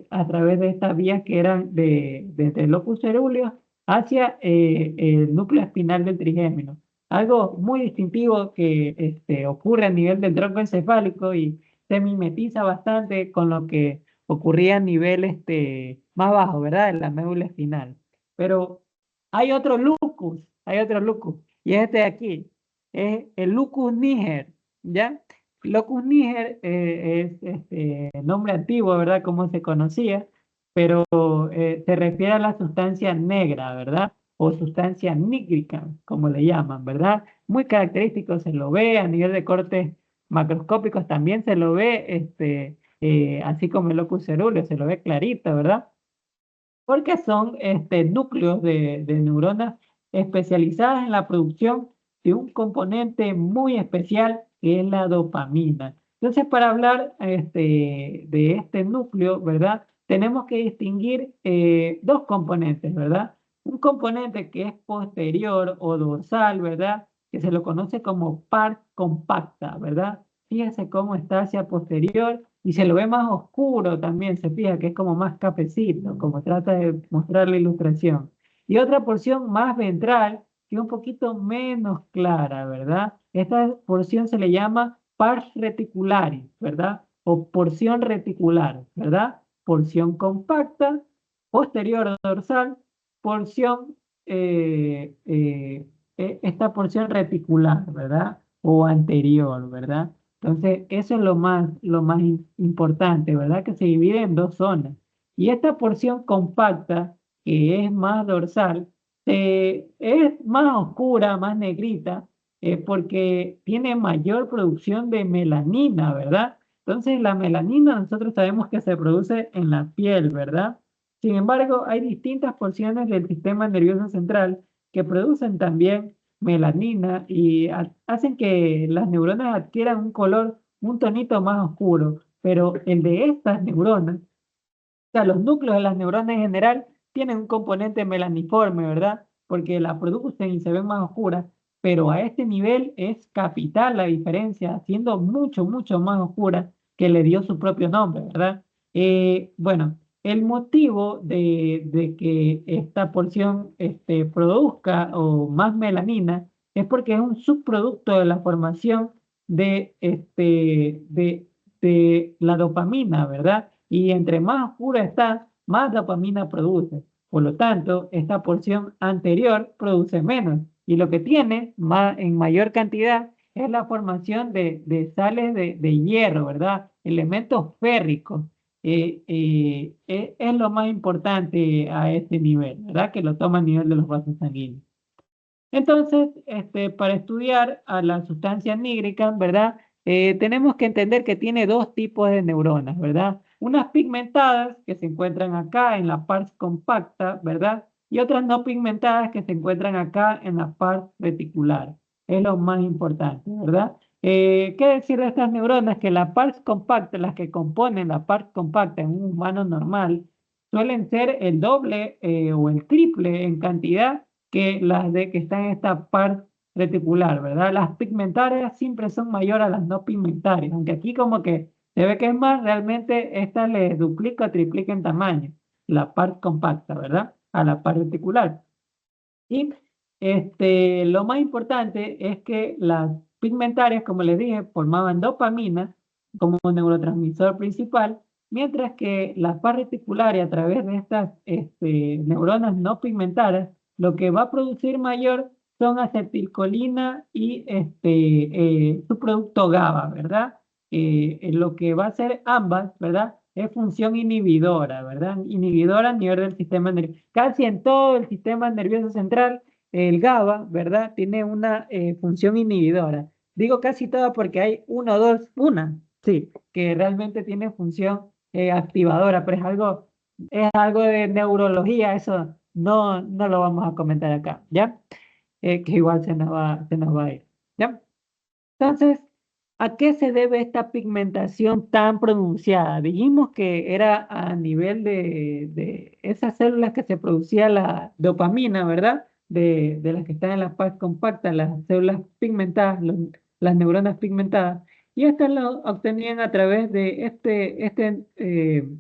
A través de estas vías que eran desde el locus coeruleus hacia el núcleo espinal del trigémino. Algo muy distintivo que ocurre a nivel del tronco encefálico y se mimetiza bastante con lo que ocurría a nivel más bajo, ¿verdad? En la médula espinal. Pero hay otro lucus, y es este de aquí, es el lucus niger, ¿ya? Locus niger es nombre antiguo, ¿verdad? Como se conocía, pero se refiere a la sustancia negra, ¿verdad? O sustancia nígrica, como le llaman, ¿verdad? Muy característico, se lo ve a nivel de cortes macroscópicos, también se lo ve, así como el locus cerúleo, se lo ve clarito, ¿verdad? Porque son núcleos de neuronas especializadas en la producción de un componente muy especial que es la dopamina. Entonces, para hablar de este núcleo, ¿verdad? Tenemos que distinguir dos componentes, ¿verdad? Un componente que es posterior o dorsal, ¿verdad? Que se lo conoce como par compacta, ¿verdad? Fíjense cómo está hacia posterior y se lo ve más oscuro también, se fija que es como más cafecito, como trata de mostrar la ilustración. Y otra porción más ventral, que es un poquito menos clara, ¿verdad? Esta porción se le llama pars reticularis, ¿verdad? O porción reticular, ¿verdad? Porción compacta, posterior dorsal, porción, esta porción reticular, ¿verdad? O anterior, ¿verdad? Entonces, eso es lo más importante, ¿verdad? Que se divide en dos zonas. Y esta porción compacta, que es más dorsal, es más oscura, más negrita, porque tiene mayor producción de melanina, ¿verdad? Entonces, la melanina nosotros sabemos que se produce en la piel, ¿verdad? Sin embargo, hay distintas porciones del sistema nervioso central que producen también melanina y hacen que las neuronas adquieran un color un tonito más oscuro, pero el de estas neuronas, o sea, los núcleos de las neuronas en general tienen un componente melaniforme, ¿verdad? Porque la producen y se ven más oscuras, pero a este nivel es capital la diferencia, siendo mucho, mucho más oscura que le dio su propio nombre, ¿verdad? Bueno, el motivo de que esta porción produzca o más melanina es porque es un subproducto de la formación de la dopamina, ¿verdad? Y entre más oscura está, más dopamina produce. Por lo tanto, esta porción anterior produce menos. Y lo que tiene en mayor cantidad es la formación de sales de hierro, ¿verdad? Elementos férricos. Es lo más importante a este nivel, ¿verdad? Que lo toma a nivel de los vasos sanguíneos. Entonces, para estudiar a la sustancia nígrica, ¿verdad? Tenemos que entender que tiene dos tipos de neuronas, ¿verdad? Unas pigmentadas que se encuentran acá en la parte compacta, ¿verdad? Y otras no pigmentadas que se encuentran acá en la parte reticular. Es lo más importante, ¿verdad? ¿Qué decir de estas neuronas? Que la parte compacta, las que componen la parte compacta en un humano normal, suelen ser el doble o el triple en cantidad que las de que están en esta parte reticular, ¿verdad? Las pigmentarias siempre son mayores a las no pigmentarias, aunque aquí como que se ve que es más, realmente esta le duplica o triplica en tamaño, la parte compacta, ¿verdad? A la parte reticular. Y lo más importante es que las pigmentarias, como les dije, formaban dopamina como neurotransmisor principal, mientras que las parreticulares a través de estas neuronas no pigmentarias, lo que va a producir mayor son acetilcolina y su producto GABA, ¿verdad? Lo que va a hacer ambas, ¿verdad? Es función inhibidora, ¿verdad? Inhibidora a nivel del sistema nervioso. Casi en todo el sistema nervioso central, el GABA, ¿verdad? Tiene una función inhibidora. Digo casi todo porque hay uno o dos, una, sí, que realmente tiene función activadora, pero es algo de neurología, eso no lo vamos a comentar acá, ¿ya? Que igual se nos va a ir, ¿ya? Entonces, ¿a qué se debe esta pigmentación tan pronunciada? Dijimos que era a nivel de esas células que se producía la dopamina, ¿verdad? De las que están en la faz compacta, las células pigmentadas, las neuronas pigmentadas. Y estas lo obtenían a través de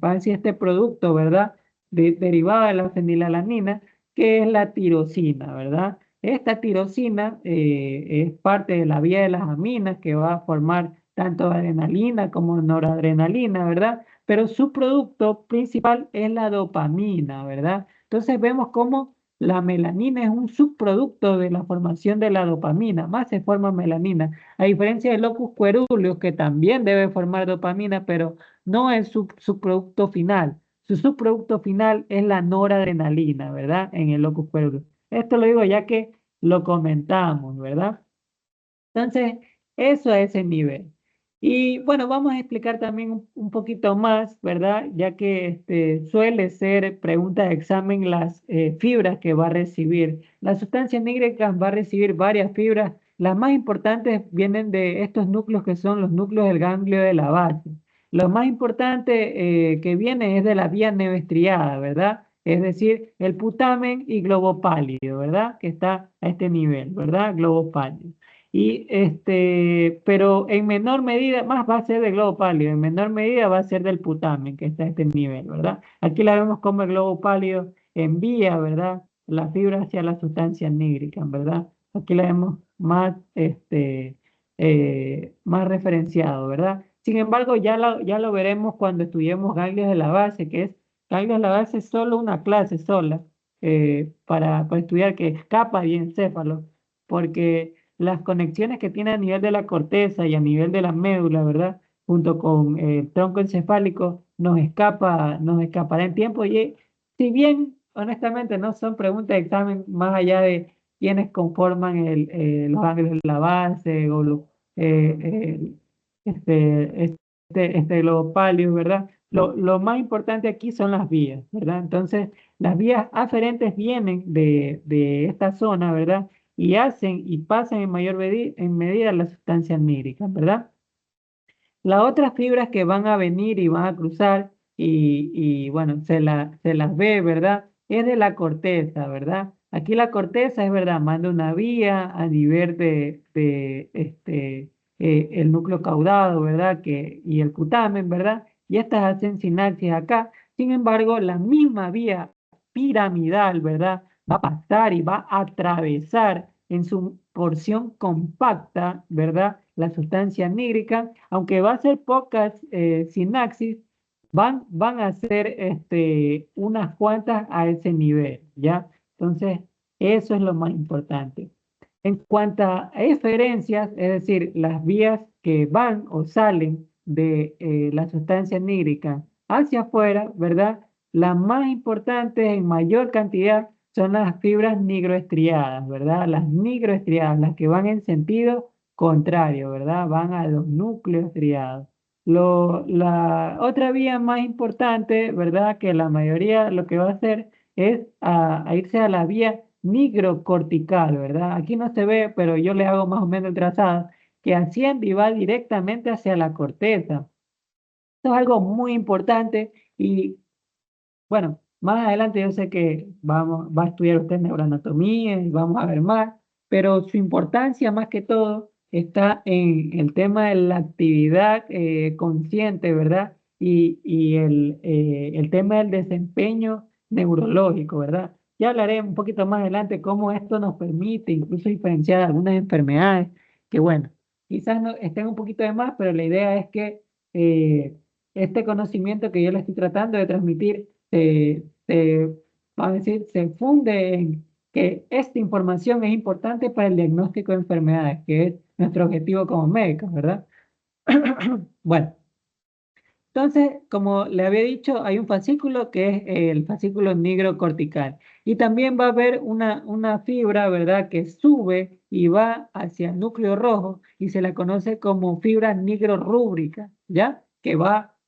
vamos a decir, este producto, ¿verdad? Derivado de la fenilalanina, que es la tirosina, ¿verdad? Esta tirosina es parte de la vía de las aminas que va a formar tanto adrenalina como noradrenalina, ¿verdad? Pero su producto principal es la dopamina, ¿verdad? Entonces vemos cómo la melanina es un subproducto de la formación de la dopamina, más se forma melanina, a diferencia del locus coeruleus que también debe formar dopamina, pero no es su subproducto final. Su subproducto final es la noradrenalina, ¿verdad? En el locus coeruleus. Esto lo digo ya que lo comentamos, ¿verdad? Entonces, eso a ese nivel. Y bueno, vamos a explicar también un poquito más, ¿verdad? Ya que suele ser pregunta de examen las fibras que va a recibir. La sustancia nígrica va a recibir varias fibras. Las más importantes vienen de estos núcleos que son los núcleos del ganglio de la base. Lo más importante que viene es de la vía neoestriada, ¿verdad? Es decir, el putamen y globo pálido, ¿verdad? Que está a este nivel, ¿verdad? Globo pálido. Pero en menor medida, más va a ser del globo pálido, en menor medida va a ser del putamen, que está a este nivel, ¿verdad? Aquí la vemos como el globo pálido envía, ¿verdad? La fibra hacia la sustancia nígrica, ¿verdad? Aquí la vemos más, más referenciado, ¿verdad? Sin embargo, ya lo veremos cuando estudiemos ganglios de la base, que es ganglios de la base es solo una clase sola para estudiar que es capa y encéfalo, porque las conexiones que tiene a nivel de la corteza y a nivel de la médula, ¿verdad? Junto con el tronco encefálico, nos escapará en tiempo. Y si bien, honestamente, no son preguntas de examen más allá de quiénes conforman los ganglios de la base o eh, eh, este globo pálido, ¿verdad? Lo más importante aquí son las vías, ¿verdad? Entonces, las vías aferentes vienen de esta zona, ¿verdad? Y hacen y pasan en en medida las sustancias nígricas, ¿verdad? Las otras fibras que van a venir y van a cruzar bueno, se las ve, ¿verdad? Es de la corteza, ¿verdad? Aquí la corteza es verdad, manda una vía a nivel el núcleo caudado, ¿verdad? Y el putamen, ¿verdad? Y estas hacen sinapsis acá. Sin embargo, la misma vía piramidal, ¿verdad? Va a pasar y va a atravesar en su porción compacta, ¿verdad? La sustancia nígrica, aunque va a ser pocas sinapsis, van a ser unas cuantas a ese nivel, ¿ya? Entonces, eso es lo más importante. En cuanto a eferencias, es decir, las vías que van o salen de la sustancia nígrica hacia afuera, ¿verdad? Las más importantes en mayor cantidad son las fibras nigroestriadas, ¿verdad? Las nigroestriadas, las que van en sentido contrario, ¿verdad? Van a los núcleos estriados. La otra vía más importante, ¿verdad? Que la mayoría lo que va a hacer es a irse a la vía nigrocortical, ¿verdad? Aquí no se ve, pero yo le hago más o menos el trazado, que asciende y va directamente hacia la corteza. Esto es algo muy importante y bueno, más adelante yo sé que va a estudiar usted neuroanatomía y vamos a ver más, pero su importancia más que todo está en el tema de la actividad consciente, ¿verdad? El tema del desempeño neurológico, ¿verdad? Ya hablaré un poquito más adelante cómo esto nos permite incluso diferenciar algunas enfermedades que, bueno, quizás no estén un poquito de más, pero la idea es que este conocimiento que yo le estoy tratando de transmitir vamos a decir, se funde en que esta información es importante para el diagnóstico de enfermedades, que es nuestro objetivo como médicos, ¿verdad? Bueno, entonces, como le había dicho, hay un fascículo que es el fascículo nigrocortical. Y también va a haber una fibra, ¿verdad?, que sube y va hacia el núcleo rojo y se la conoce como fibra nigrorúbrica, ¿ya? Que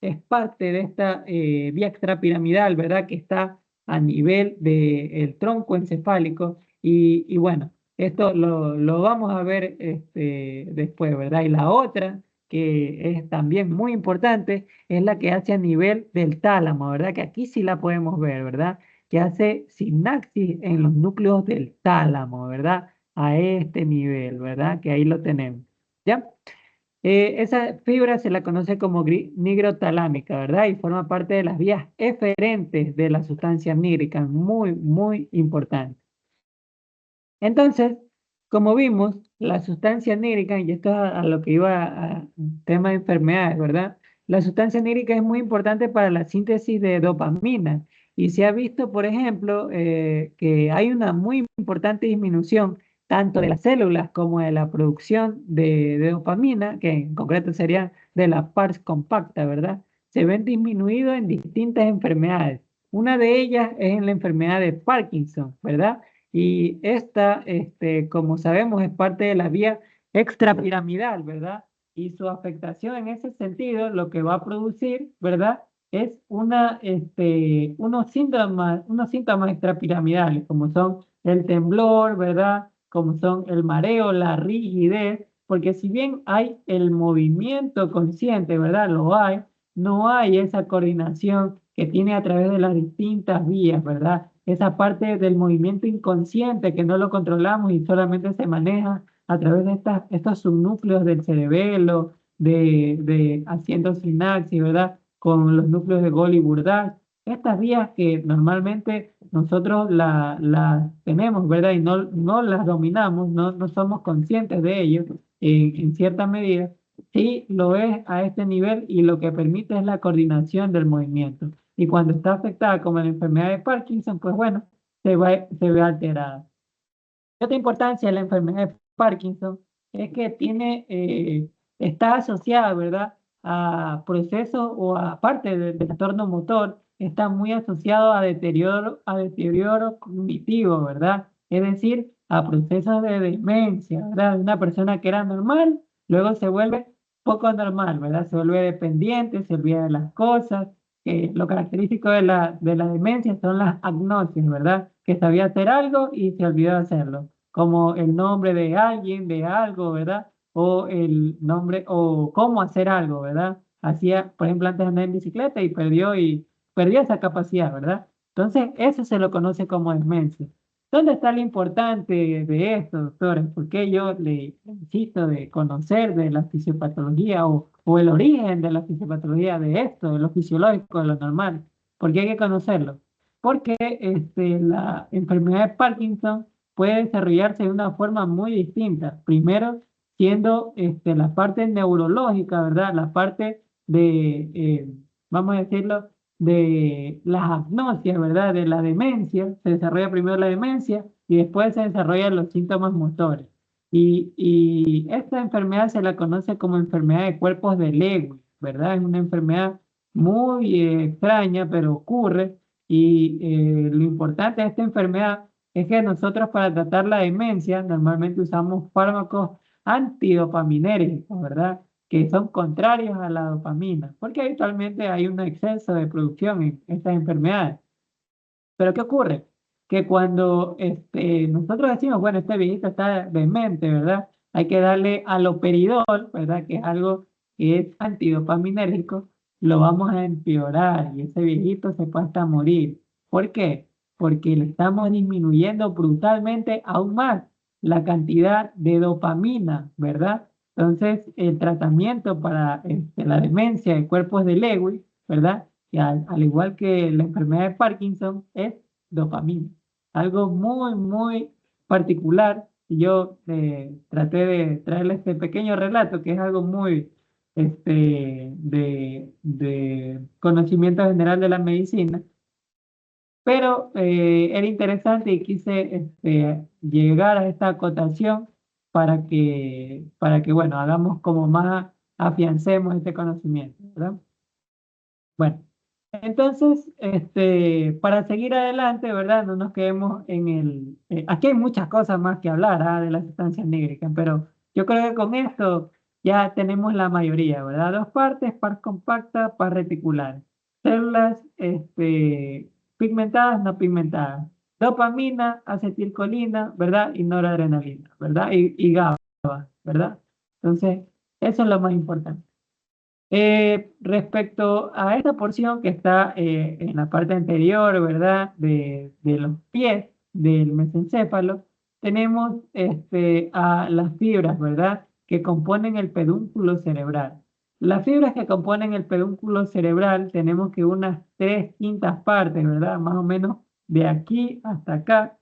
es parte de esta vía extrapiramidal, ¿verdad?, que está a nivel del tronco encefálico. Y bueno, esto lo vamos a ver después, ¿verdad? Y la otra, que es también muy importante, es la que hace a nivel del tálamo, ¿verdad? Que aquí sí la podemos ver, ¿verdad? Que hace sinapsis en los núcleos del tálamo, ¿verdad? A este nivel, ¿verdad? Que ahí lo tenemos, ¿ya? Esa fibra se la conoce como nigrotalámica, ¿verdad? Y forma parte de las vías eferentes de la sustancia nígrica, muy, muy importante. Entonces, como vimos, la sustancia nígrica, y esto es a lo que iba a tema de enfermedades, ¿verdad? La sustancia nígrica es muy importante para la síntesis de dopamina y se ha visto, por ejemplo, que hay una muy importante disminución tanto de las células como de la producción de dopamina, que en concreto sería de la pars compacta, ¿verdad? Se ven disminuidos en distintas enfermedades. Una de ellas es en la enfermedad de Parkinson, ¿verdad? Y esta, como sabemos, es parte de la vía extrapiramidal, ¿verdad? Y su afectación en ese sentido, lo que va a producir, ¿verdad? Es unos síntomas extrapiramidales, como son el temblor, ¿verdad? Como son el mareo, la rigidez, porque si bien hay el movimiento consciente, ¿verdad? Lo hay, no hay esa coordinación que tiene a través de las distintas vías, ¿verdad? Esa parte del movimiento inconsciente que no lo controlamos y solamente se maneja a través de estos subnúcleos del cerebelo, haciendo sinapsis, ¿verdad? Con los núcleos de Golgi y Burdach. Estas vías que normalmente nosotros las tenemos, ¿verdad? Y no las dominamos, no somos conscientes de ello en cierta medida. Sí, lo es a este nivel y lo que permite es la coordinación del movimiento. Y cuando está afectada como la enfermedad de Parkinson, pues bueno, se ve alterada. Otra importancia de la enfermedad de Parkinson es que está asociada, ¿verdad?, a procesos o a parte del trastorno motor, está muy asociado a deterioro cognitivo, ¿verdad? Es decir, a procesos de demencia, ¿verdad? Una persona que era normal, luego se vuelve poco normal, ¿verdad? Se vuelve dependiente, se olvida de las cosas. Lo característico de la demencia son las agnosias, ¿verdad? Que sabía hacer algo y se olvidó de hacerlo, como el nombre de alguien, de algo, ¿verdad? O el nombre, o cómo hacer algo, ¿verdad? Hacía, por ejemplo, antes andaba en bicicleta y perdió esa capacidad, ¿verdad? Entonces, eso se lo conoce como demencia. ¿Dónde está lo importante de esto, doctores? ¿Por qué yo le insisto de conocer de la fisiopatología o el origen de la fisiopatología de esto, de lo fisiológico, de lo normal? ¿Por qué hay que conocerlo? Porque la enfermedad de Parkinson puede desarrollarse de una forma muy distinta. Primero, siendo la parte neurológica, ¿verdad? La parte vamos a decirlo, de las agnosias, ¿verdad? De la demencia. Se desarrolla primero la demencia y después se desarrollan los síntomas motores. Y esta enfermedad se la conoce como enfermedad de cuerpos de Lewy, ¿verdad? Es una enfermedad muy extraña, pero ocurre. Y lo importante de esta enfermedad es que nosotros para tratar la demencia normalmente usamos fármacos antidopaminérgicos, ¿verdad? Que son contrarios a la dopamina, porque habitualmente hay un exceso de producción en estas enfermedades. Pero ¿qué ocurre? Que cuando nosotros decimos, bueno, este viejito está demente, ¿verdad? Hay que darle aloperidol, ¿verdad? Que es algo que es antidopaminérgico, lo vamos a empeorar y ese viejito se puede hasta morir. ¿Por qué? Porque le estamos disminuyendo brutalmente aún más la cantidad de dopamina, ¿verdad? Entonces, el tratamiento para la demencia de cuerpos de Lewy, ¿verdad? Y al igual que la enfermedad de Parkinson, es dopamina. Algo muy, muy particular. Y yo traté de traerle este pequeño relato, que es algo muy de conocimiento general de la medicina, pero era interesante y quise llegar a esta acotación para que, bueno, hagamos como más, afiancemos este conocimiento, ¿verdad? Bueno, entonces, para seguir adelante, ¿verdad? No nos quedemos en aquí hay muchas cosas más que hablar, de las sustancias nígricas, pero yo creo que con esto ya tenemos la mayoría, ¿verdad? Dos partes, par compacta, par reticular. Células, pigmentadas, no pigmentadas. Dopamina, acetilcolina, ¿verdad? Y noradrenalina, ¿verdad? Y GABA, ¿verdad? Entonces, eso es lo más importante. Respecto a esta porción que está en la parte anterior, ¿verdad? De los pies del mesencéfalo, tenemos a las fibras, ¿verdad? Que componen el pedúnculo cerebral. Las fibras que componen el pedúnculo cerebral tenemos que unas 3/5 partes, ¿verdad? Más o menos de aquí hasta acá,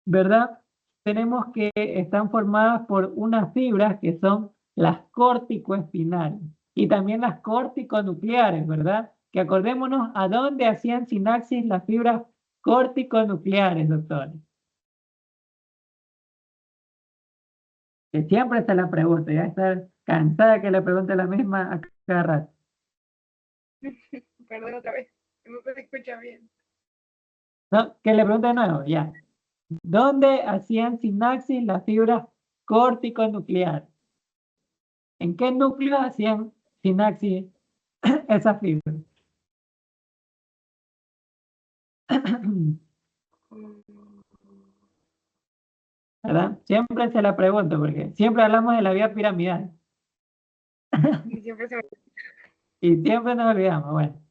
¿verdad? Tenemos que están formadas por unas fibras que son las corticoespinales y también las corticonucleares, ¿verdad? Que acordémonos a dónde hacían sinapsis las fibras corticonucleares, doctores. Que siempre se la pregunto, ya estar cansada que le pregunte la misma a cada rato. Perdón otra vez, no se escucha bien. No, que le pregunte de nuevo, ya. ¿Dónde hacían sinapsis las fibras corticonucleares? ¿En qué núcleo hacían sinapsis esas fibras? ¿Verdad? Siempre se la pregunto porque siempre hablamos de la vía piramidal Y siempre se me... y siempre nos olvidamos. Bueno,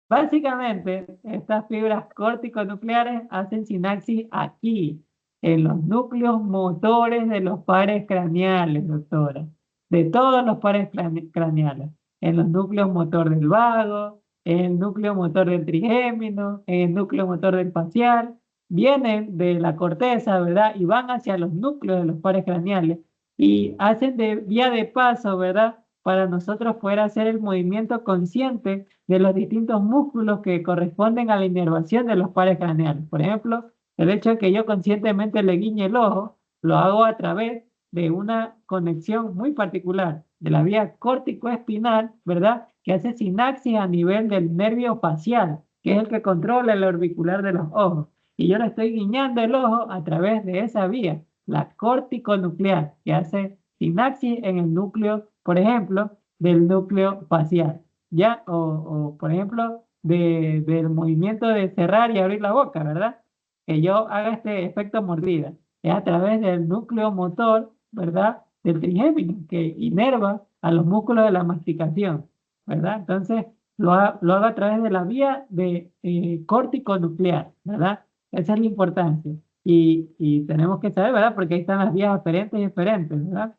básicamente estas fibras corticonucleares hacen sinapsis aquí, En los núcleos motores de los pares craneales, doctora. De todos los pares craneales. En los núcleos motor del vago, en el núcleo motor del trigémino, en el núcleo motor del facial. Vienen de la corteza, ¿verdad? Y van hacia los núcleos de los pares craneales y hacen de vía de paso, ¿verdad? Para nosotros poder hacer el movimiento consciente de los distintos músculos que corresponden a la inervación de los pares craneales. Por ejemplo, el hecho de que yo conscientemente le guiñe el ojo, lo hago a través de una conexión muy particular de la vía córtico-espinal, ¿verdad? Que hace sinapsis a nivel del nervio facial, que es el que controla el orbicular de los ojos. Y yo le estoy guiñando el ojo a través de esa vía, la córtico-nuclear, que hace sinapsis en el núcleo, por ejemplo, del núcleo facial, ¿ya? Por ejemplo, del movimiento de cerrar y abrir la boca, ¿verdad? Que yo haga este efecto mordida. Es a través del núcleo motor, ¿verdad? Del trigémino, que inerva a los músculos de la masticación, ¿verdad? Entonces, lo hago a través de la vía de córtico-nuclear, ¿verdad? Esa es la importancia. Y tenemos que saber, ¿verdad? Porque ahí están las vías aferentes y eferentes, ¿verdad?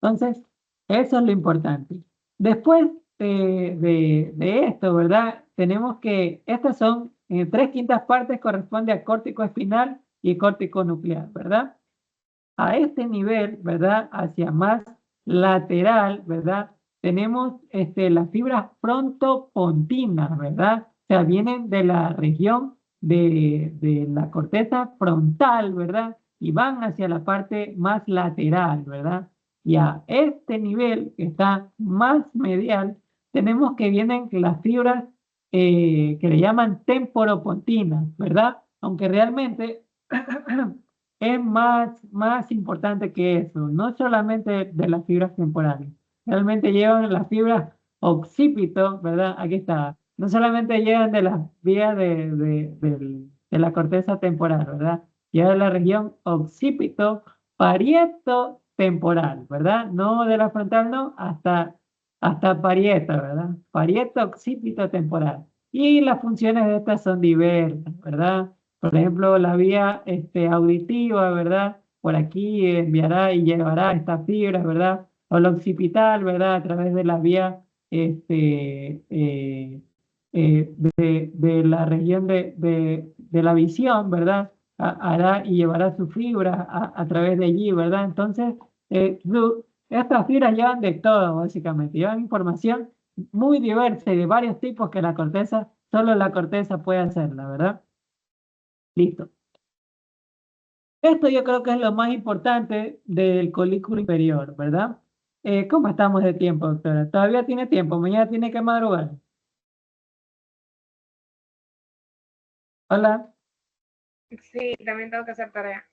Entonces, eso es lo importante. Después de esto, ¿verdad? Tenemos que, estas son, 3/5 partes corresponde a córtico espinal y córtico nuclear, ¿verdad? A este nivel, ¿verdad? Hacia más lateral, ¿verdad? Tenemos las fibras frontopontinas, ¿verdad? O sea, vienen de la región de la corteza frontal, ¿verdad? Y van hacia la parte más lateral, ¿verdad? Y a este nivel, que está más medial, tenemos que vienen las fibras que le llaman temporopontinas, ¿verdad? Aunque realmente es más importante que eso, no solamente de las fibras temporales, realmente llevan las fibras occipito, ¿verdad? Aquí está. No solamente llevan de las vías de la corteza temporal, ¿verdad? Llevan de la región occipito parieto temporal, ¿verdad? No de la frontal, no, hasta parieta, ¿verdad? Parieto occipito temporal. Y las funciones de estas son diversas, ¿verdad? Por ejemplo, la vía auditiva, ¿verdad? Por aquí enviará y llevará estas fibras, ¿verdad? O la occipital, ¿verdad? A través de la vía de la región de la visión, ¿verdad? Hará y llevará sus fibras a través de allí, ¿verdad? Entonces, estas fibras llevan de todo, básicamente. Llevan información muy diversa y de varios tipos que la corteza, solo la corteza puede hacerla, ¿verdad? Listo. Esto yo creo que es lo más importante del colículo inferior, ¿verdad? ¿Cómo estamos de tiempo, doctora? Todavía tiene tiempo, mañana tiene que madrugar. Hola, Sí, también tengo que hacer tarea.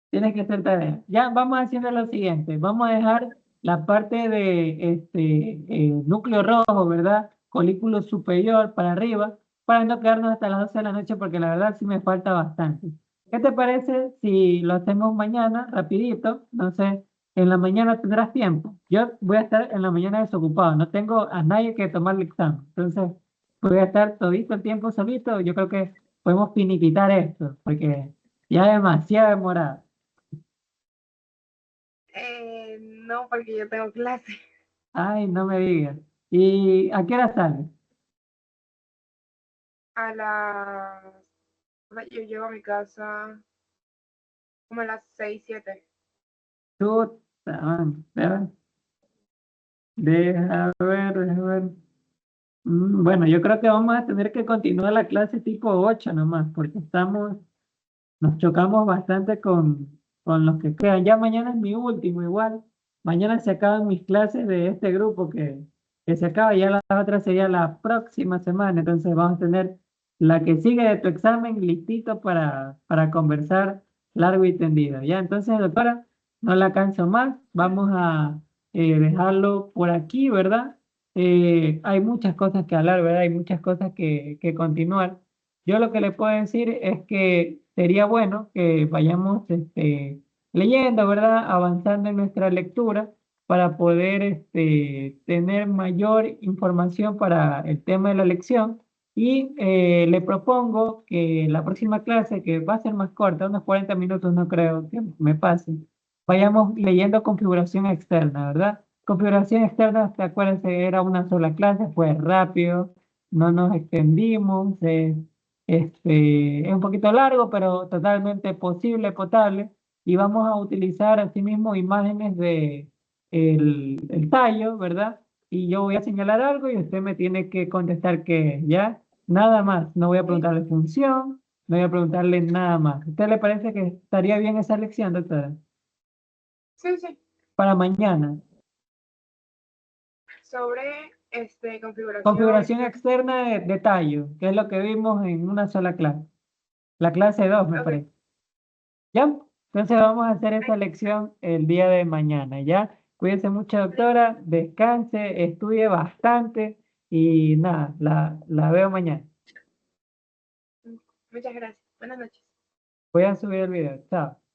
tienes que hacer tarea. Ya vamos haciendo lo siguiente. Vamos a dejar la parte de núcleo rojo, ¿verdad? Colículo superior para arriba, para no quedarnos hasta las 12 de la noche, porque la verdad sí me falta bastante. ¿Qué te parece si lo hacemos mañana, rapidito? No sé, en la mañana tendrás tiempo. Yo voy a estar en la mañana desocupado, no tengo a nadie que tomar el examen. Entonces, voy a estar todito el tiempo solito. Yo creo que podemos finiquitar esto, porque ya es demasiado demorado. No, porque yo tengo clase Ay, no me digas. ¿Y a qué hora sale? a las... Yo llego a mi casa como a las 6, 7. Chuta, man, deja ver. Bueno, yo creo que vamos a tener que continuar la clase tipo 8 nomás, porque nos chocamos bastante con los que quedan. Ya mañana es mi último igual. Mañana se acaban mis clases de este grupo que se acaba, ya la otra sería la próxima semana. Entonces vamos a tener la que sigue de tu examen listito para conversar largo y tendido. Ya, entonces, doctora, no la canso más. Vamos a dejarlo por aquí, ¿verdad? Hay muchas cosas que hablar, ¿verdad? Hay muchas cosas que continuar. Yo lo que le puedo decir es que sería bueno que vayamos leyendo, ¿verdad? Avanzando en nuestra lectura para poder tener mayor información para el tema de la lección Y le propongo que la próxima clase, que va a ser más corta, unos 40 minutos no creo que me pase, vayamos leyendo configuración externa, ¿verdad? Configuración externa, ¿te acuerdas? Era una sola clase, fue rápido, no nos extendimos, es un poquito largo, pero totalmente posible, potable, y vamos a utilizar asimismo imágenes de el tallo, ¿verdad? Y yo voy a señalar algo y usted me tiene que contestar qué, ¿ya? Nada más, no voy a Sí, preguntarle función, no voy a preguntarle nada más. ¿A usted le parece que estaría bien esa lección, doctora? sí, sí. Para mañana. Sobre configuración Configuración externa. externa de tallo, que es lo que vimos en una sola clase. La clase 2 me Ok, parece. ¿Ya? Entonces vamos a hacer esa lección el día de mañana, ¿ya? Cuídese mucho, doctora, descanse, estudie bastante y nada, la veo mañana. muchas gracias. Buenas noches. Voy a subir el video. Chao.